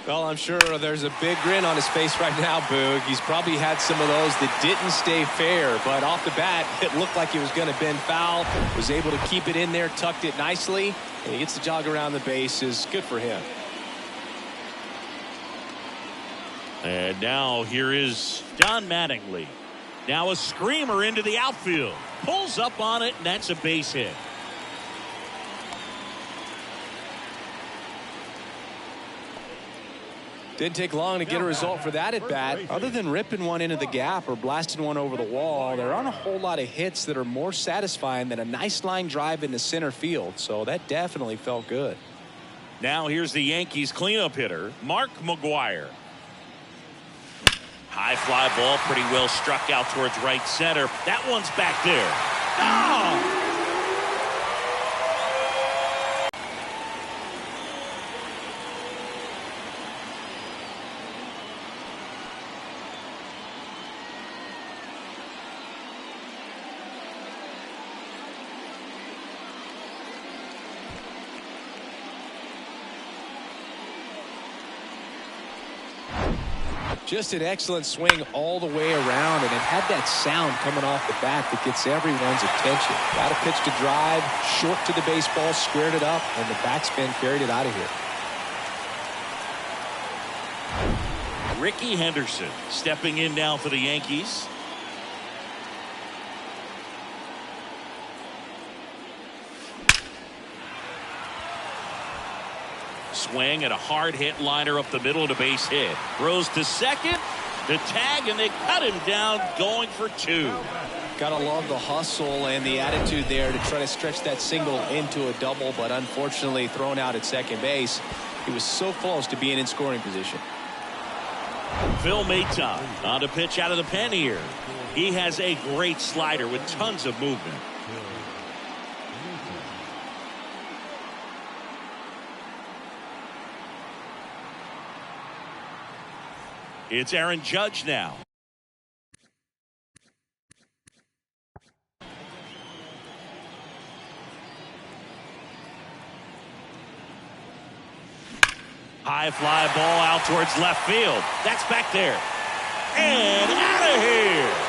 Well, I'm sure there's a big grin on his face right now, Boog. He's probably had some of those that didn't stay fair, but off the bat, it looked like he was going to bend foul, was able to keep it in there, tucked it nicely, and he gets the jog around the bases. Good for him. And now here is Don Mattingly. Now a screamer into the outfield. Pulls up on it, and that's a base hit. Didn't take long to get a result for that at bat. Other than ripping one into the gap or blasting one over the wall, there aren't a whole lot of hits that are more satisfying than a nice line drive into center field. So that definitely felt good. Now here's the Yankees cleanup hitter, Mark McGwire. High fly ball, pretty well struck out towards right center. That one's back there. Oh! Just an excellent swing all the way around, and it had that sound coming off the bat that gets everyone's attention. Got a pitch to drive, short to the baseball, squared it up, and the backspin carried it out of here. Ricky Henderson stepping in now for the Yankees. Swing and a hard hit liner up the middle to base hit. Throws to second. The tag, and they cut him down going for two. Gotta love the hustle and the attitude there to try to stretch that single into a double, but unfortunately thrown out at second base. He was so close to being in scoring position. Phil Maton on a pitch out of the pen here. He has a great slider with tons of movement. It's Aaron Judge now. High fly ball out towards left field. That's back there. And out of here.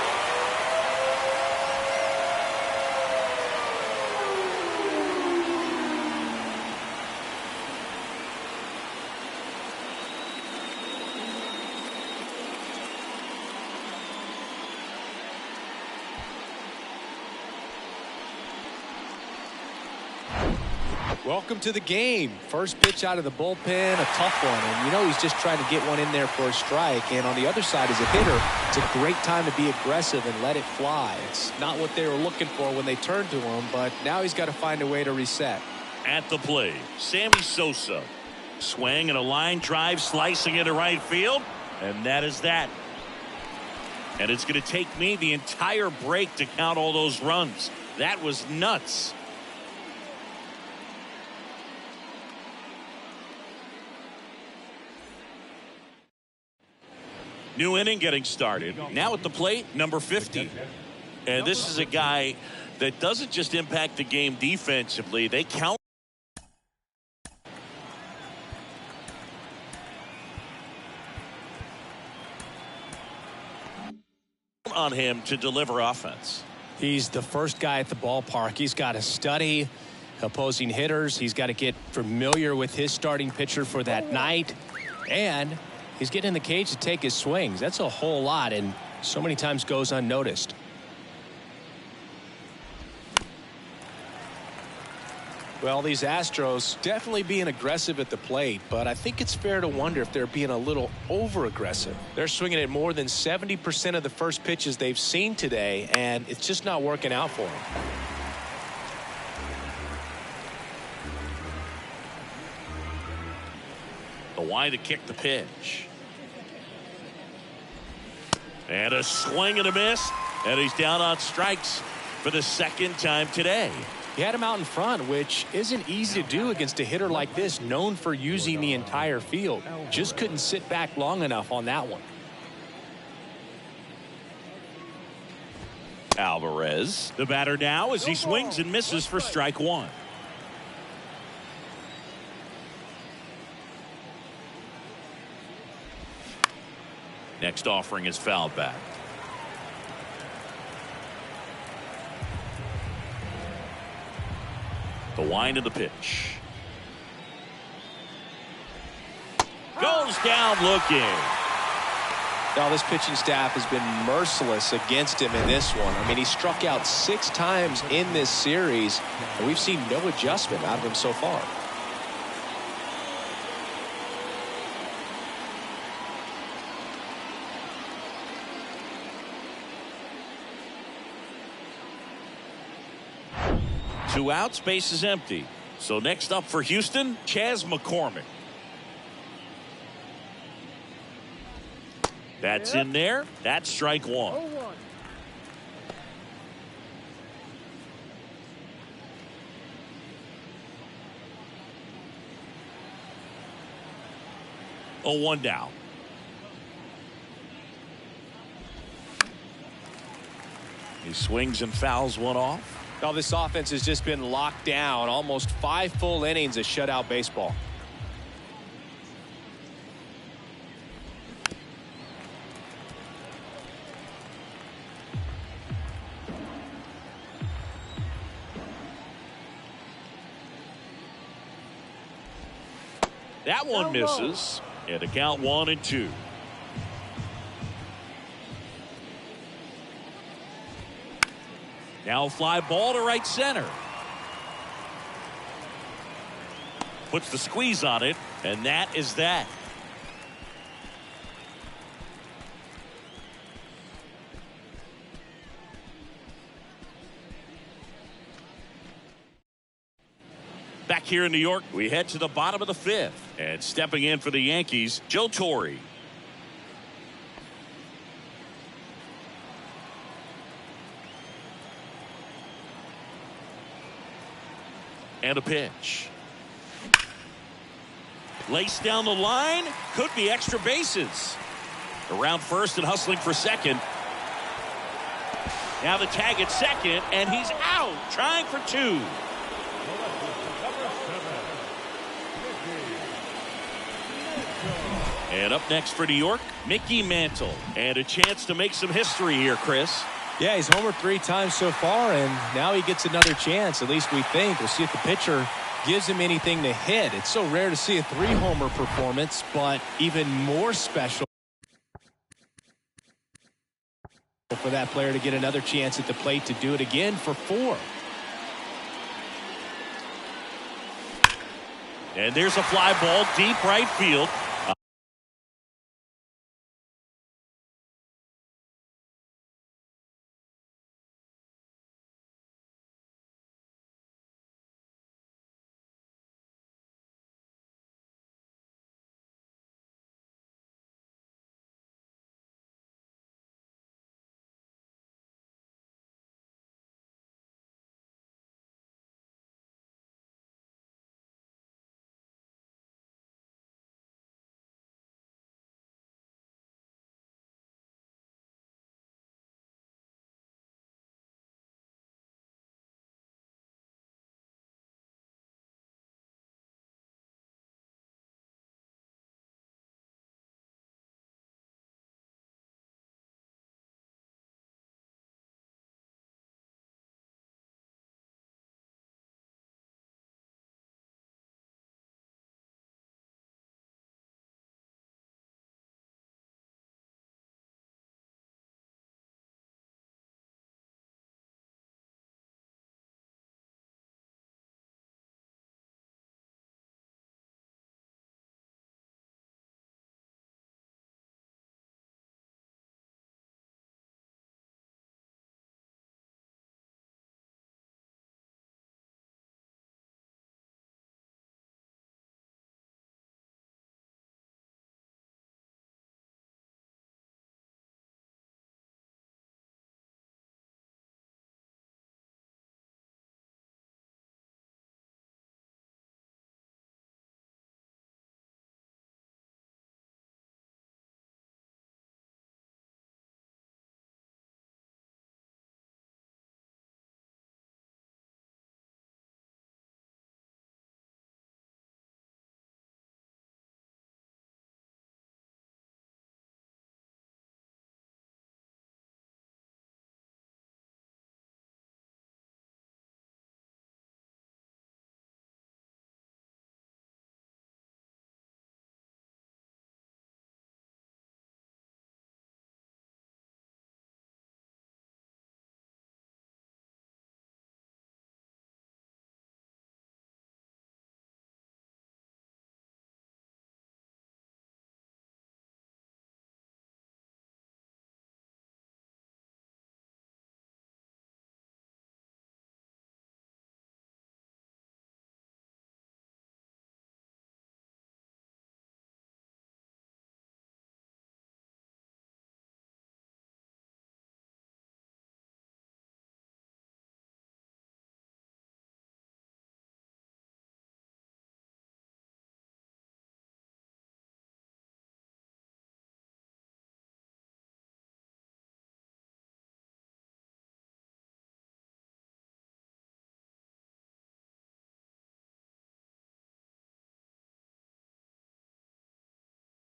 Welcome to the game. First pitch out of the bullpen, a tough one. And you know he's just trying to get one in there for a strike. And on the other side, as a hitter, it's a great time to be aggressive and let it fly. It's not what they were looking for when they turned to him, but now he's got to find a way to reset. At the plate, Sammy Sosa. Swing and a line drive slicing into right field. And that is that. And it's going to take me the entire break to count all those runs. That was nuts. New inning getting started. Now at the plate, number 50. And this is a guy that doesn't just impact the game defensively. They count on him to deliver offense. He's the first guy at the ballpark. He's got to study opposing hitters. He's got to get familiar with his starting pitcher for that night. And he's getting in the cage to take his swings. That's a whole lot, and so many times goes unnoticed. Well, these Astros definitely being aggressive at the plate, but I think it's fair to wonder if they're being a little over-aggressive. They're swinging at more than 70% of the first pitches they've seen today, and it's just not working out for them. The wide to kick the pitch. And a swing and a miss. And he's down on strikes for the second time today. He had him out in front, which isn't easy to do against a hitter like this, known for using the entire field. Just couldn't sit back long enough on that one. Alvarez, the batter now, as he swings and misses for strike one. Next offering is fouled back. The wind of the pitch. Goes down looking. Now this pitching staff has been merciless against him in this one. I mean, he struck out 6 times in this series, and we've seen no adjustment out of him so far. 2 outs, base is empty. So next up for Houston, Chas McCormick. That's in there. That's strike 1. 0-1 down. He swings and fouls one off. Now this offense has just been locked down. Almost 5 full innings of shutout baseball. That one misses. And a count 1-2. Now fly ball to right center. Puts the squeeze on it, and that is that. Back here in New York, we head to the bottom of the 5th. And stepping in for the Yankees, Joe Torre. And a pitch. Laced down the line. Could be extra bases. Around first and hustling for second. Now the tag at second, and he's out. Trying for 2. And up next for New York, Mickey Mantle. And a chance to make some history here, Chris. Yeah, he's homered 3 times so far, and now he gets another chance, at least we think. We'll see if the pitcher gives him anything to hit. It's so rare to see a 3-homer performance, but even more special for that player to get another chance at the plate to do it again for 4. And there's a fly ball deep right field.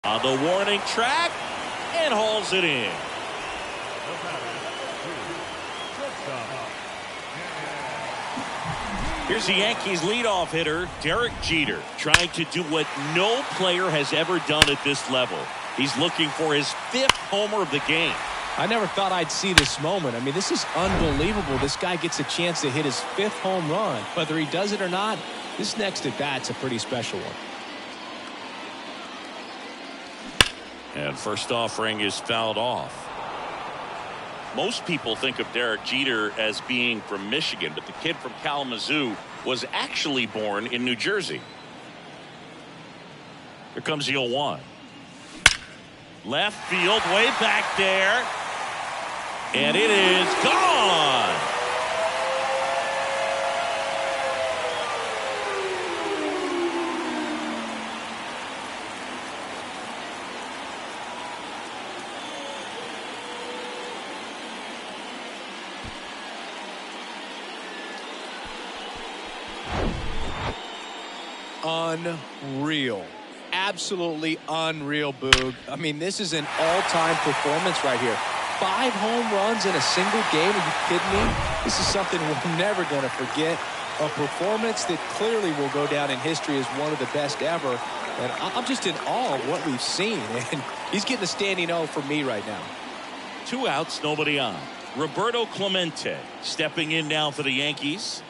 On the warning track and hauls it in. Here's the Yankees leadoff hitter, Derek Jeter, trying to do what no player has ever done at this level. He's looking for his 5th homer of the game. I never thought I'd see this moment. I mean, this is unbelievable. This guy gets a chance to hit his 5th home run. Whether he does it or not, this next at bat's a pretty special one. And first offering is fouled off. Most people think of Derek Jeter as being from Michigan, but the kid from Kalamazoo was actually born in New Jersey. Here comes the 0-1. Left field, way back there. And it is gone. Unreal. Absolutely unreal, Boog. I mean, this is an all-time performance right here. 5 home runs in a single game. Are you kidding me? This is something we're never going to forget. A performance that clearly will go down in history as one of the best ever. And I'm just in awe of what we've seen. And he's getting a standing O for me right now. 2 outs, nobody on. Roberto Clemente stepping in now for the Yankees.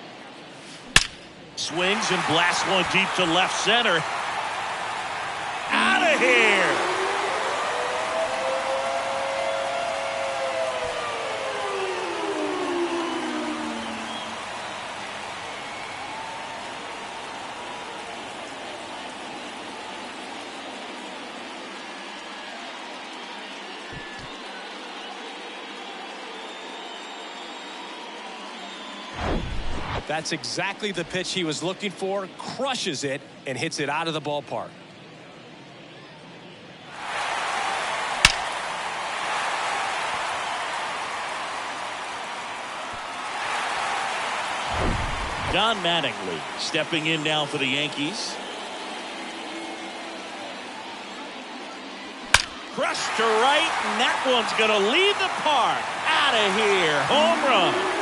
Swings and blasts one deep to left center. Out of here. That's exactly the pitch he was looking for. Crushes it and hits it out of the ballpark. Don Mattingly stepping in now for the Yankees. Crushed to right, and that one's going to leave the park. Out of here. Home run.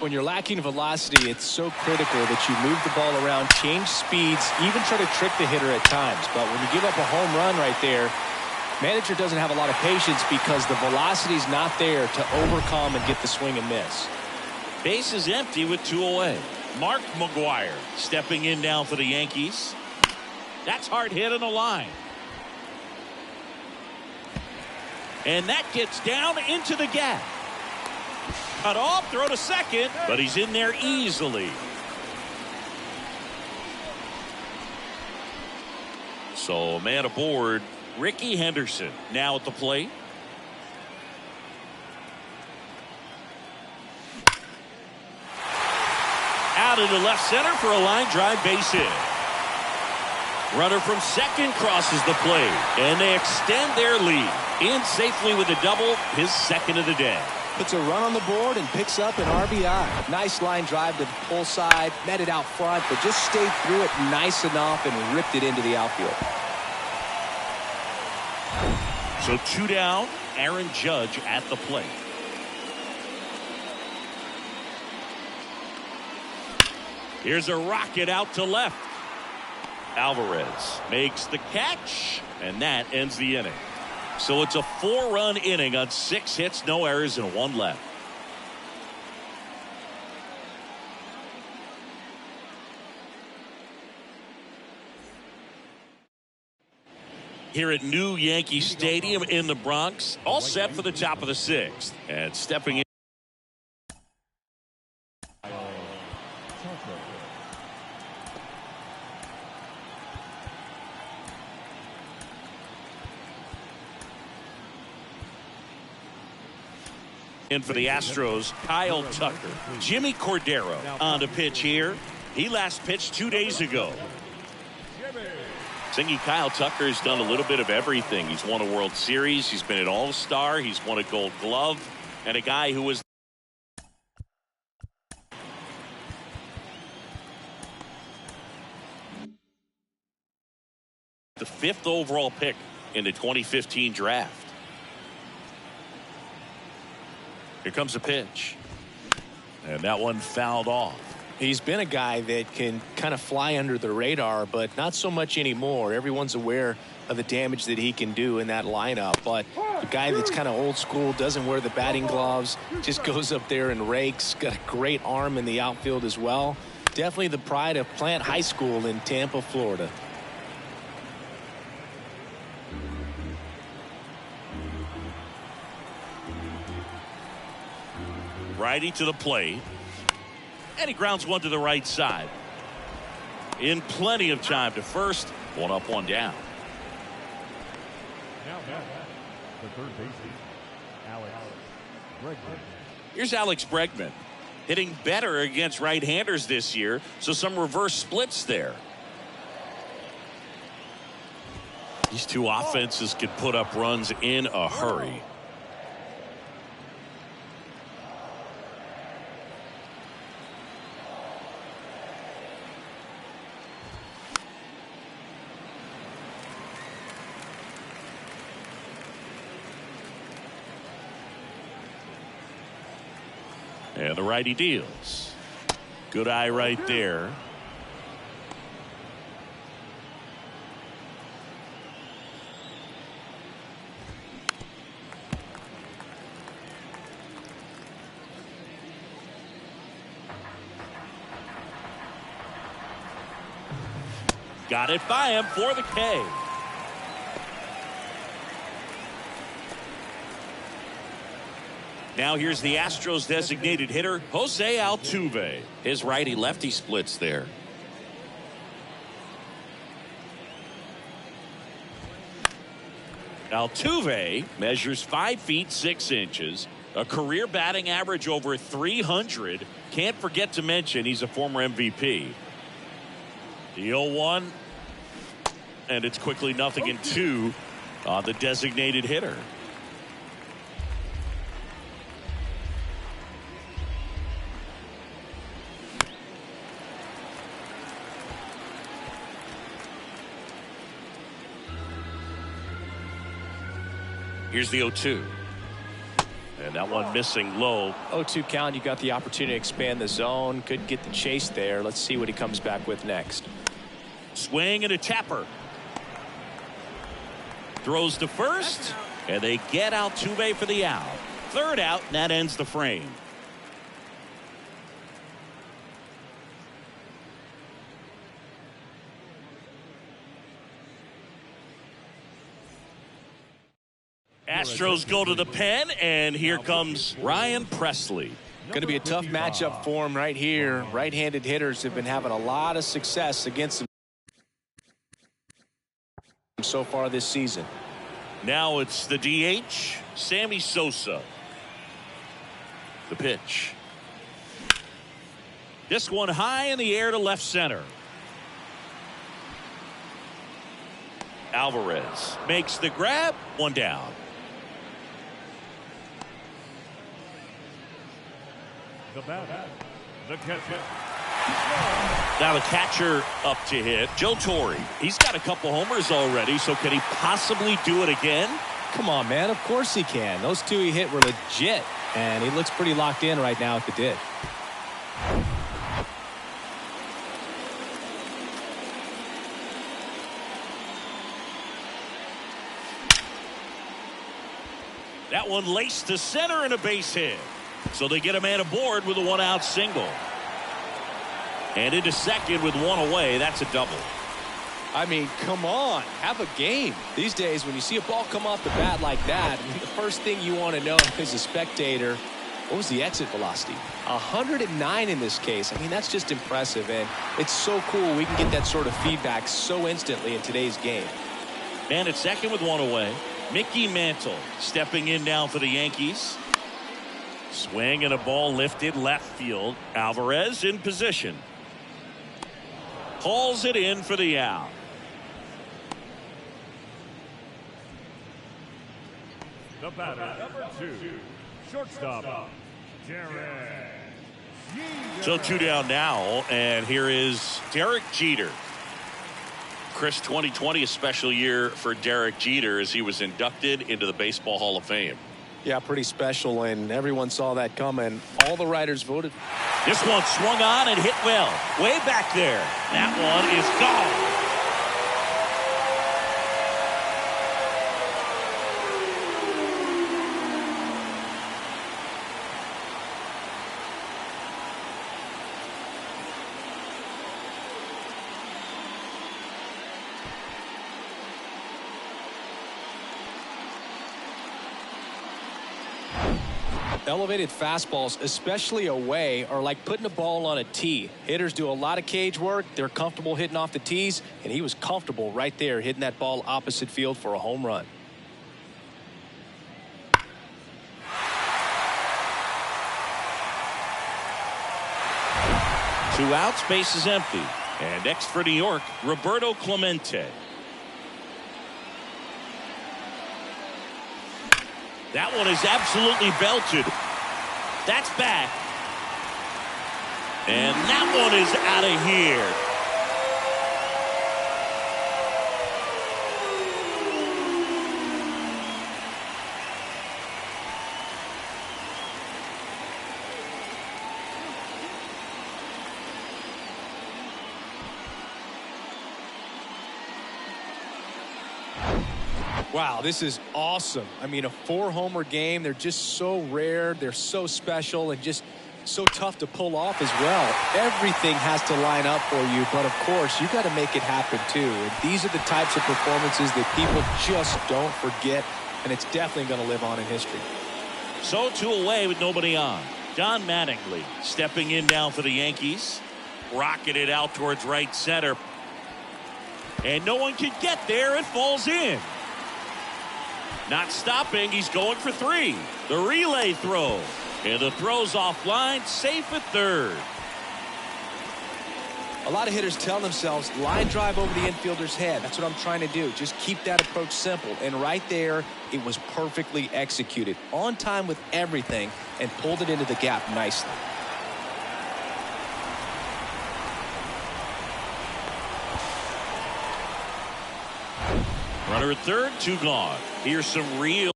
When you're lacking velocity, it's so critical that you move the ball around, change speeds, even try to trick the hitter at times. But when you give up a home run right there, manager doesn't have a lot of patience because the velocity's not there to overcome and get the swing and miss. Base is empty with 2 away. Mark McGwire stepping in now for the Yankees. That's hard hit on the line. And that gets down into the gap. Cut off, throw to second, but he's in there easily. So, man aboard, Ricky Henderson now at the plate. Out into left center for a line drive base hit. Runner from second crosses the plate, and they extend their lead. In safely with a double, his 2nd of the day. Puts a run on the board and picks up an RBI. Nice line drive to the pull side, met it out front, but just stayed through it nice enough and ripped it into the outfield. So 2 down, Aaron Judge at the plate. Here's a rocket out to left. Alvarez makes the catch, and that ends the inning. So it's a 4-run inning on 6 hits, no errors, and 1 left. Here at New Yankee Stadium in the Bronx, all set for the top of the 6th. And stepping in. In for the Astros, Kyle Tucker. Jimmy Cordero on the pitch here. He last pitched 2 days ago. Thinking Kyle Tucker has done a little bit of everything. He's won a World Series. He's been an All-Star. He's won a Gold Glove. And a guy who was the 5th overall pick in the 2015 draft. Here comes a pitch. And that one fouled off. He's been a guy that can kind of fly under the radar, but not so much anymore. Everyone's aware of the damage that he can do in that lineup. But a guy that's kind of old school, doesn't wear the batting gloves, just goes up there and rakes. Got a great arm in the outfield as well. Definitely the pride of Plant High School in Tampa, Florida. Righty to the plate. And he grounds one to the right side. In plenty of time to first. One up, one down. Now the third baseman, Alex Bregman. Here's Alex Bregman. Hitting better against right-handers this year, so some reverse splits there. These two offenses could put up runs in a hurry. And the righty deals. Good eye right there. Got it by him for the K. Now here's the Astros designated hitter, Jose Altuve. His righty-lefty splits there. Altuve measures 5 feet 6 inches, a career batting average over 300. Can't forget to mention he's a former MVP. The 0-1, and it's quickly 0-2 on the designated hitter. Here's the 0-2. And that one missing low. 0-2 count. You got the opportunity to expand the zone. Couldn't get the chase there. Let's see what he comes back with next. Swing and a tapper. Throws to first. And they get Altuve for the out. Third out, and that ends the frame. Astros go to the pen, and here comes Ryan Presley. Going to be a tough matchup for him right here. Right-handed hitters have been having a lot of success against him so far this season. Now it's the DH, Sammy Sosa. The pitch. This one high in the air to left center. Alvarez makes the grab. One down. The batter, the catcher. Now the catcher up to hit, Joe Torre. He's got a couple homers already, so can he possibly do it again? Come on, man. Of course he can. Those two he hit were legit, and he looks pretty locked in right now at the dish. That one laced to center and a base hit. So they get a man aboard with a one-out single. And into second with one away. That's a double. I mean, come on. Have a game. These days, when you see a ball come off the bat like that, the first thing you want to know as a spectator, what was the exit velocity? 109 in this case. I mean, that's just impressive. And it's so cool we can get that sort of feedback so instantly in today's game. And at second with one away, Mickey Mantle stepping in now for the Yankees. Swing and a ball lifted left field. Alvarez in position. Hauls it in for the out. The batter, number 2, shortstop, Derek. So 2 down now, and here is Derek Jeter. Chris, 2020, a special year for Derek Jeter as he was inducted into the Baseball Hall of Fame. Yeah, pretty special, and everyone saw that coming. All the writers voted. This one swung on and hit well. Way back there. That one is gone. Elevated fastballs, especially away, are like putting a ball on a tee. Hitters do a lot of cage work. They're comfortable hitting off the tees, and he was comfortable right there hitting that ball opposite field for a home run. Two outs, base is empty. And next for New York, Roberto Clemente. That one is absolutely belted. That's back. And that one is out of here. Wow, this is awesome. I mean, a 4-homer game. They're just so rare. They're so special and just so tough to pull off as well. Everything has to line up for you, but of course, you got to make it happen too. And these are the types of performances that people just don't forget, and it's definitely going to live on in history. So 2 away with nobody on. Don Mattingly stepping in now for the Yankees. Rocking it out towards right center. And no one can get there. It falls in. Not stopping. He's going for 3. The relay throw. And the throw's offline. Safe at third. A lot of hitters tell themselves, line drive over the infielder's head. That's what I'm trying to do. Just keep that approach simple. And right there, it was perfectly executed. On time with everything and pulled it into the gap nicely. Runner at third, 2 gone. Here's some real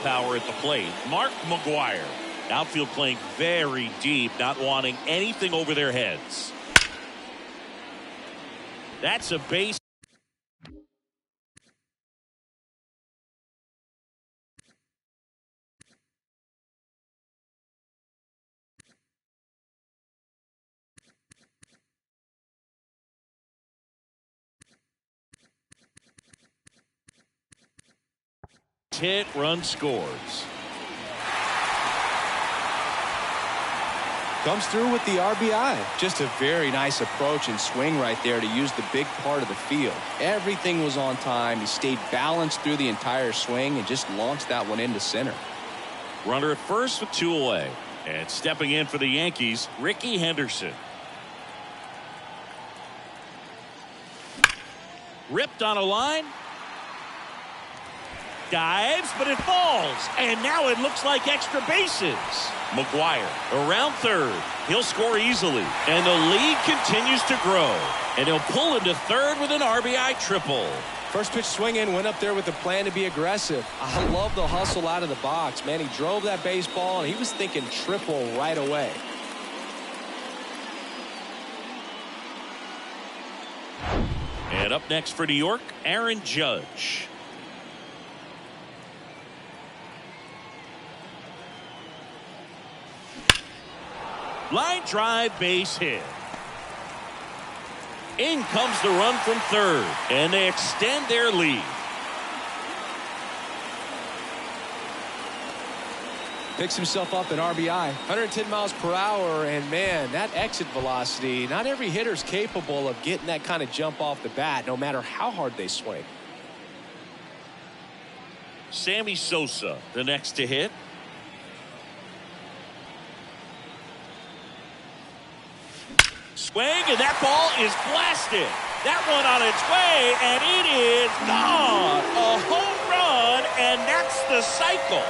power at the plate. Mark McGwire. Outfield playing very deep, not wanting anything over their heads. That's a base. Hit, run scores. Comes through with the RBI. Just a very nice approach and swing right there to use the big part of the field. Everything was on time. He stayed balanced through the entire swing and just launched that one into center. Runner at first with 2 away. And stepping in for the Yankees, Ricky Henderson. Ripped on a line. Dives, but it falls. And now it looks like extra bases. McGwire around third. He'll score easily. And the lead continues to grow. And he'll pull into third with an RBI triple. First pitch swing in, went up there with a plan to be aggressive. I love the hustle out of the box. Man, he drove that baseball, and he was thinking triple right away. And up next for New York, Aaron Judge. Line drive, base hit. In comes the run from third, and they extend their lead. Picks himself up an RBI. 110 miles per hour, and man, that exit velocity, not every hitter's capable of getting that kind of jump off the bat, no matter how hard they swing. Sammy Sosa, the next to hit. Swing, and that ball is blasted. That one on its way, and it is gone. A home run, and that's the cycle.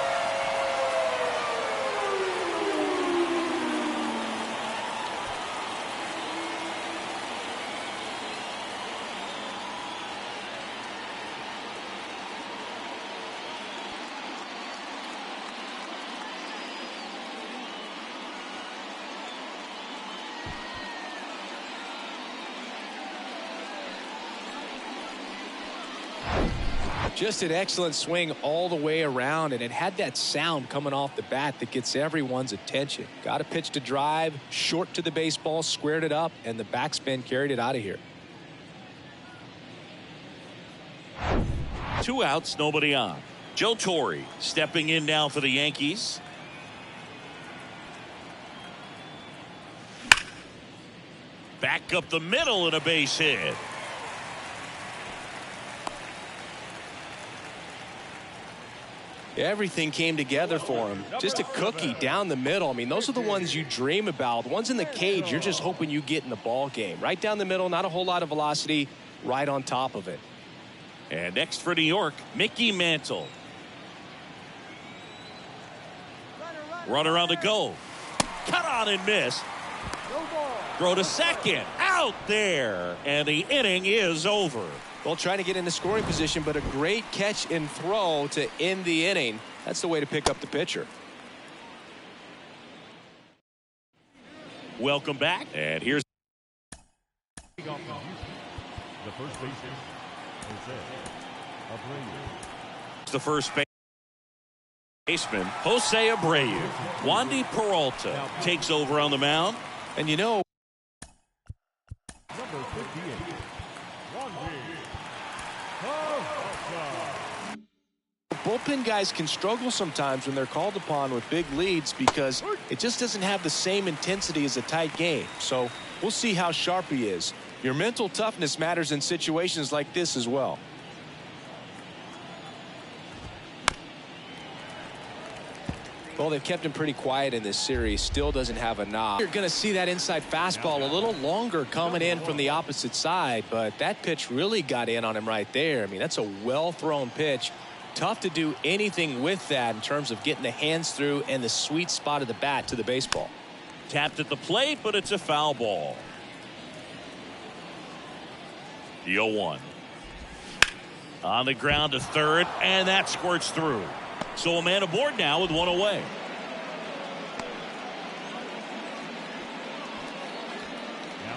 Just an excellent swing all the way around, and it had that sound coming off the bat that gets everyone's attention. Got a pitch to drive, short to the baseball, squared it up, and the backspin carried it out of here. 2 outs, nobody on. Joe Torre stepping in now for the Yankees. Back up the middle and a base hit. Everything came together for him. Just a cookie down the middle. I mean, those are the ones you dream about. The ones in the cage, you're just hoping you get in the ball game. Right down the middle, not a whole lot of velocity, right on top of it. And next for New York, Mickey Mantle. Runner on the go. Cut on and miss. Throw to second. Out there. And the inning is over. Well, trying to get into scoring position, but a great catch and throw to end the inning. That's the way to pick up the pitcher. Welcome back. And here's The first baseman, the first baseman, Jose Abreu. Wandy Peralta takes over on the mound. And you know, number 58, bullpen guys can struggle sometimes when they're called upon with big leads because it just doesn't have the same intensity as a tight game. So we'll see how sharp he is. Your mental toughness matters in situations like this as well. Well, they've kept him pretty quiet in this series. Still doesn't have a knob. You're going to see that inside fastball a little longer coming in from the opposite side, but that pitch really got in on him right there. I mean, that's a well-thrown pitch. Tough to do anything with that in terms of getting the hands through and the sweet spot of the bat to the baseball. Tapped at the plate, but it's a foul ball. The 0-1. On the ground to third, and that squirts through. So a man aboard now with one away.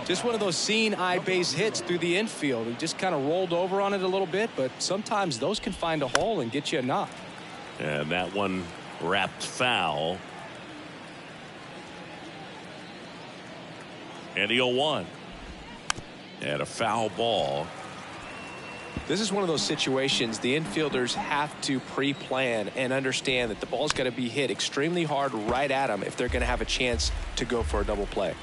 Just one of those seeing eye base hits through the infield. He just kind of rolled over on it a little bit, but sometimes those can find a hole and get you a knock. And that one wrapped foul. And the 0-1. And a foul ball. This is one of those situations the infielders have to pre-plan and understand that the ball's got to be hit extremely hard right at them if they're going to have a chance to go for a double play.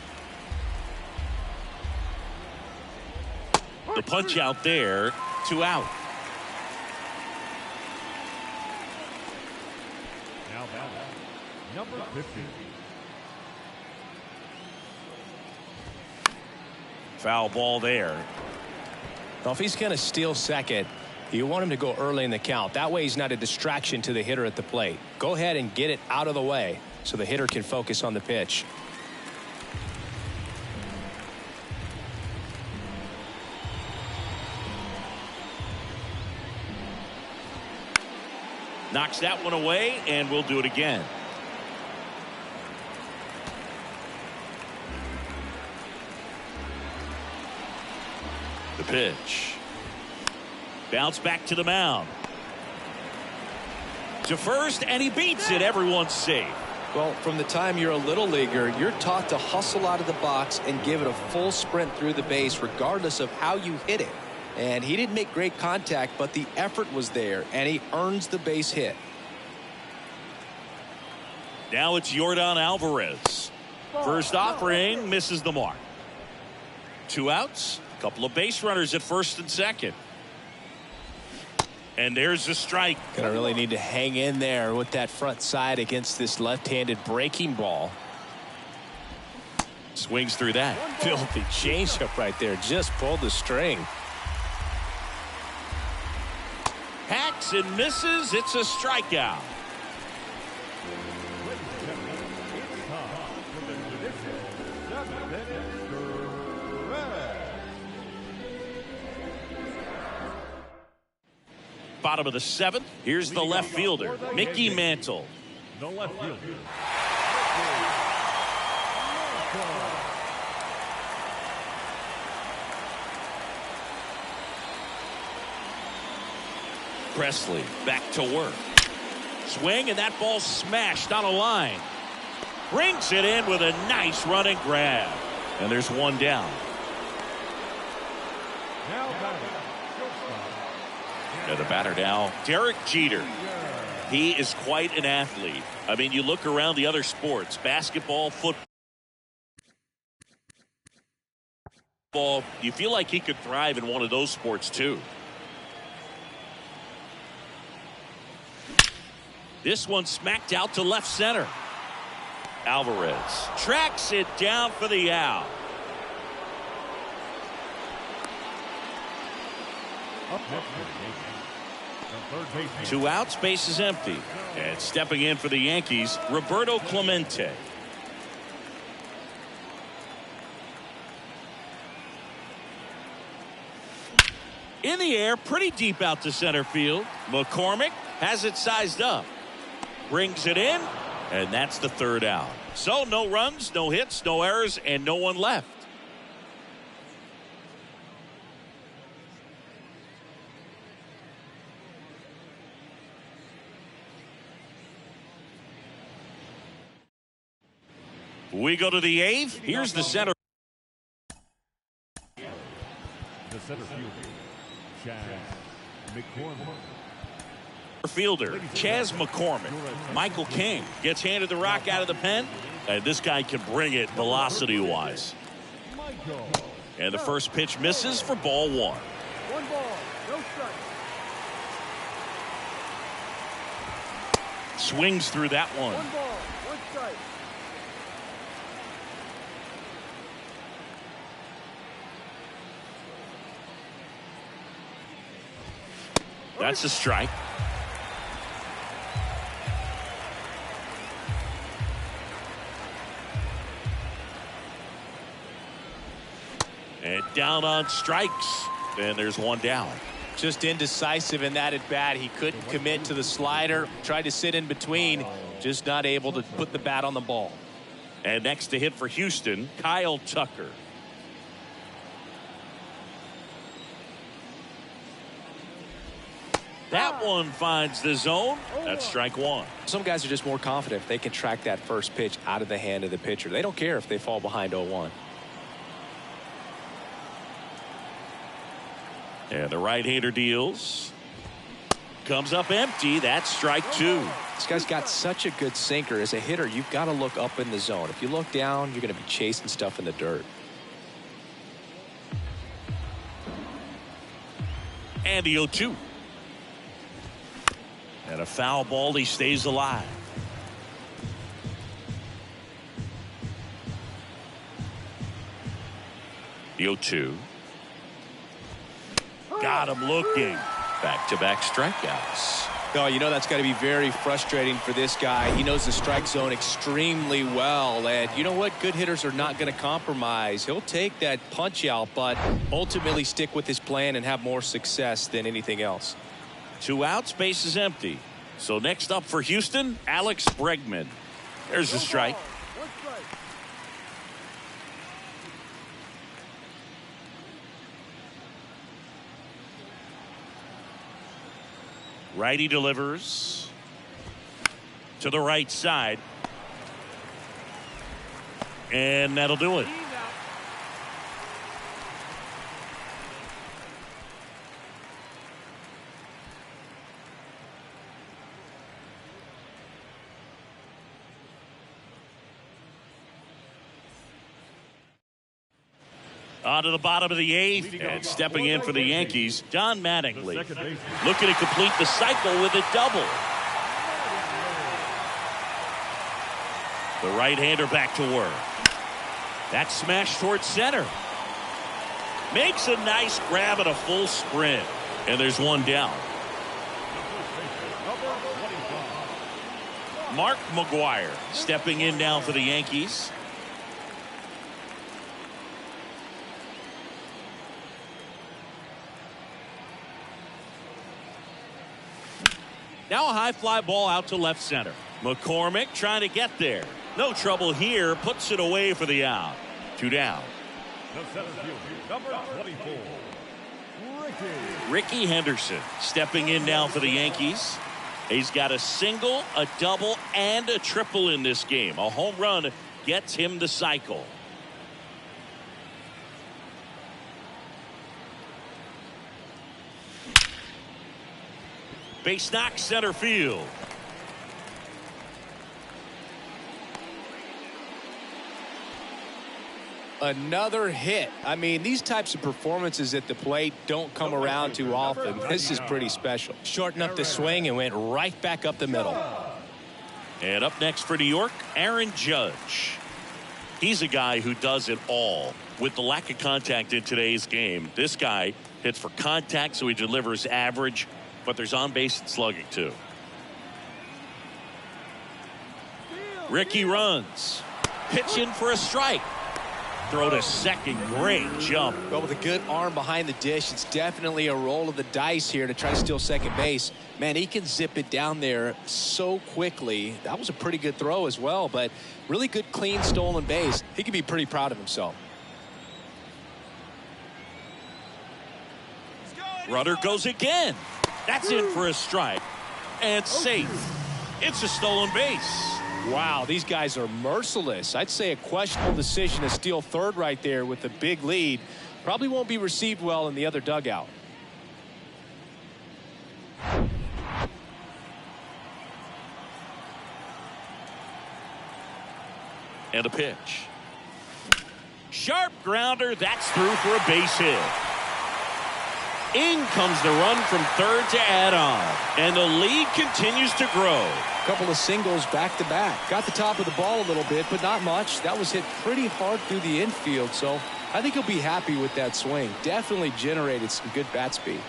The punch out there, 2 out. now batting, number 50. Foul ball there. Well, if he's going to steal second, you want him to go early in the count. That way he's not a distraction to the hitter at the plate. Go ahead and get it out of the way so the hitter can focus on the pitch. Knocks that one away, and we'll do it again. The pitch. Bounce back to the mound. To first, and he beats it. Everyone's safe. Well, from the time you're a little leaguer, you're taught to hustle out of the box and give it a full sprint through the base regardless of how you hit it. And he didn't make great contact, but the effort was there, and he earns the base hit. Now it's Yordan Alvarez. First offering, misses the mark. 2 outs. A couple of base runners at first and second. And there's the strike. Gonna really need to hang in there with that front side against this left-handed breaking ball. Swings through that. Filthy changeup right there. Just pulled the string. Hacks and misses. It's a strikeout. Bottom of the seventh. Here's the left fielder, Mickey Mantle. The left fielder. Presley back to work. Swing, and that ball smashed on a line. Brings it in with a nice running grab. And there's one down. Now batting. And the batter now, Derek Jeter. He is quite an athlete. I mean, you look around the other sports, basketball, football, you feel like he could thrive in one of those sports too. This one smacked out to left center. Alvarez tracks it down for the out. Up next, the third baseman. 2 outs, base is empty. And stepping in for the Yankees, Roberto Clemente. In the air, pretty deep out to center field. McCormick has it sized up. Brings it in, and that's the third out. So no runs, no hits, no errors, and no one left. We go to the eighth. Here's the center. The center fielder, Chaz McCormick. Fielder Chaz McCormick. Michael King gets handed the rock out of the pen, and this guy can bring it velocity wise. And the first pitch misses for ball one. 1 ball, no strike. Swings through that one. 1 ball, 1 strike. That's a strike. And down on strikes. And there's one down. Just indecisive in that at bat. He couldn't commit to the slider. Tried to sit in between. Just not able to put the bat on the ball. And next to hit for Houston, Kyle Tucker. That one finds the zone. That's strike one. Some guys are just more confident if they can track that first pitch out of the hand of the pitcher. They don't care if they fall behind 0-1. And the right-hander deals. Comes up empty. That's strike two. This guy's got such a good sinker. As a hitter, you've got to look up in the zone. If you look down, you're going to be chasing stuff in the dirt. And the 0-2. And a foul ball. He stays alive. The 0-2. Got him looking. Back-to-back strikeouts. Oh, you know that's got to be very frustrating for this guy. He knows the strike zone extremely well. And you know what? Good hitters are not going to compromise. He'll take that punch out, but ultimately stick with his plan and have more success than anything else. 2 outs, base is empty. So next up for Houston, Alex Bregman. There's the strike. 1 strike. Righty delivers to the right side. And that'll do it. On to the bottom of the 8th, and stepping in for the Yankees, Don Mattingly. Looking to complete the cycle with a double. The right-hander back to work. That smash towards center. Makes a nice grab and a full sprint. And there's one down. Mark McGwire stepping in now for the Yankees. Now a high fly ball out to left center. McCormick trying to get there. No trouble here. Puts it away for the out. 2 down. The center fielder, number 24, Ricky Henderson stepping in now for the Yankees. He's got a single, a double, and a triple in this game. A home run gets him the cycle. Base knock center field. Another hit. I mean, these types of performances at the plate don't come around too often. This is pretty special. Shortened up the swing and went right back up the middle. And up next for New York, Aaron Judge. He's a guy who does it all. With the lack of contact in today's game, this guy hits for contact, so he delivers average, but there's on base and slugging too. Ricky runs. Pitch in for a strike. Throw to second. Great jump. Well, with a good arm behind the dish, it's definitely a roll of the dice here to try to steal second base. Man, he can zip it down there so quickly. That was a pretty good throw as well, but really good, clean, stolen base. He can be pretty proud of himself. Rudder goes again. That's in for a strike. And safe. It's a stolen base. Wow, these guys are merciless. I'd say a questionable decision to steal third right there with a big lead. Probably won't be received well in the other dugout. And a pitch. Sharp grounder. That's through for a base hit. In comes the run from third to add on. And the lead continues to grow. Couple of singles back to back. Got the top of the ball a little bit, but not much. That was hit pretty hard through the infield, so I think he'll be happy with that swing. Definitely generated some good bat speed.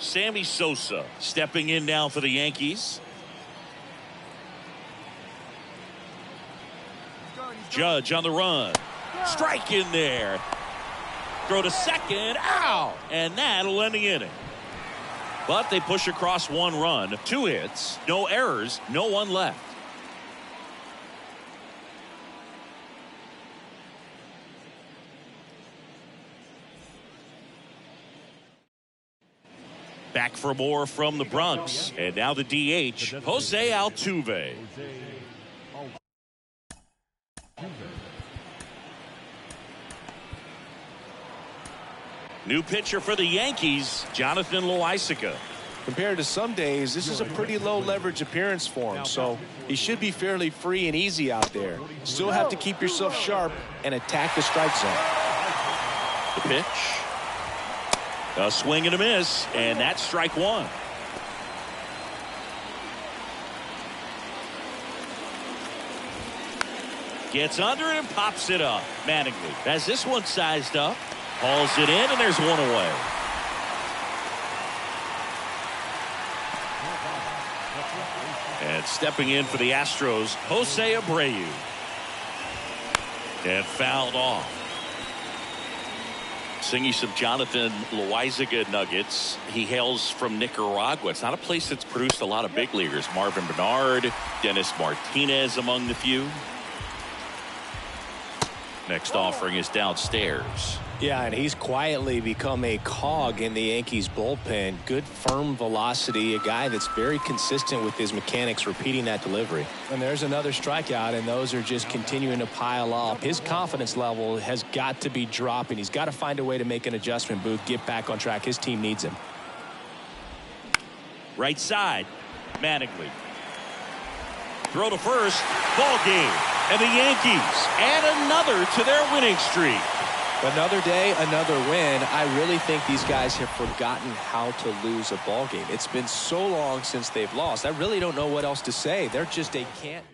Sammy Sosa stepping in now for the Yankees. Judge on the run. Strike in there. Throw to second. Ow! And that'll end the inning. But they push across 1 run, 2 hits, no errors, no one left. Back for more from the Bronx. And now the DH, Jose Altuve. New pitcher for the Yankees, Jonathan Loaisiga. Compared to some days, this is a pretty low leverage appearance for him, so he should be fairly free and easy out there. Still have to keep yourself sharp and attack the strike zone. The pitch. A swing and a miss, and that's strike 1. Gets under it and pops it up. Mattingly has this one sized up. Hauls it in, and there's 1 away. And stepping in for the Astros, Jose Abreu. And fouled off. Singing some Jonathan Loaisiga nuggets. He hails from Nicaragua. It's not a place that's produced a lot of big leaguers. Marvin Bernard, Dennis Martinez among the few. Next offering is downstairs. Yeah, and he's quietly become a cog in the Yankees bullpen. Good firm velocity, a guy that's very consistent with his mechanics, repeating that delivery. And there's another strikeout, and those are just continuing to pile up. His confidence level has got to be dropping. He's got to find a way to make an adjustment, Booth, get back on track. His team needs him. Right side, Mattingly. Throw to first, ball game. And the Yankees add another to their winning streak. Another day, another win. I really think these guys have forgotten how to lose a ball game. It's been so long since they've lost. I really don't know what else to say. They're just a can't.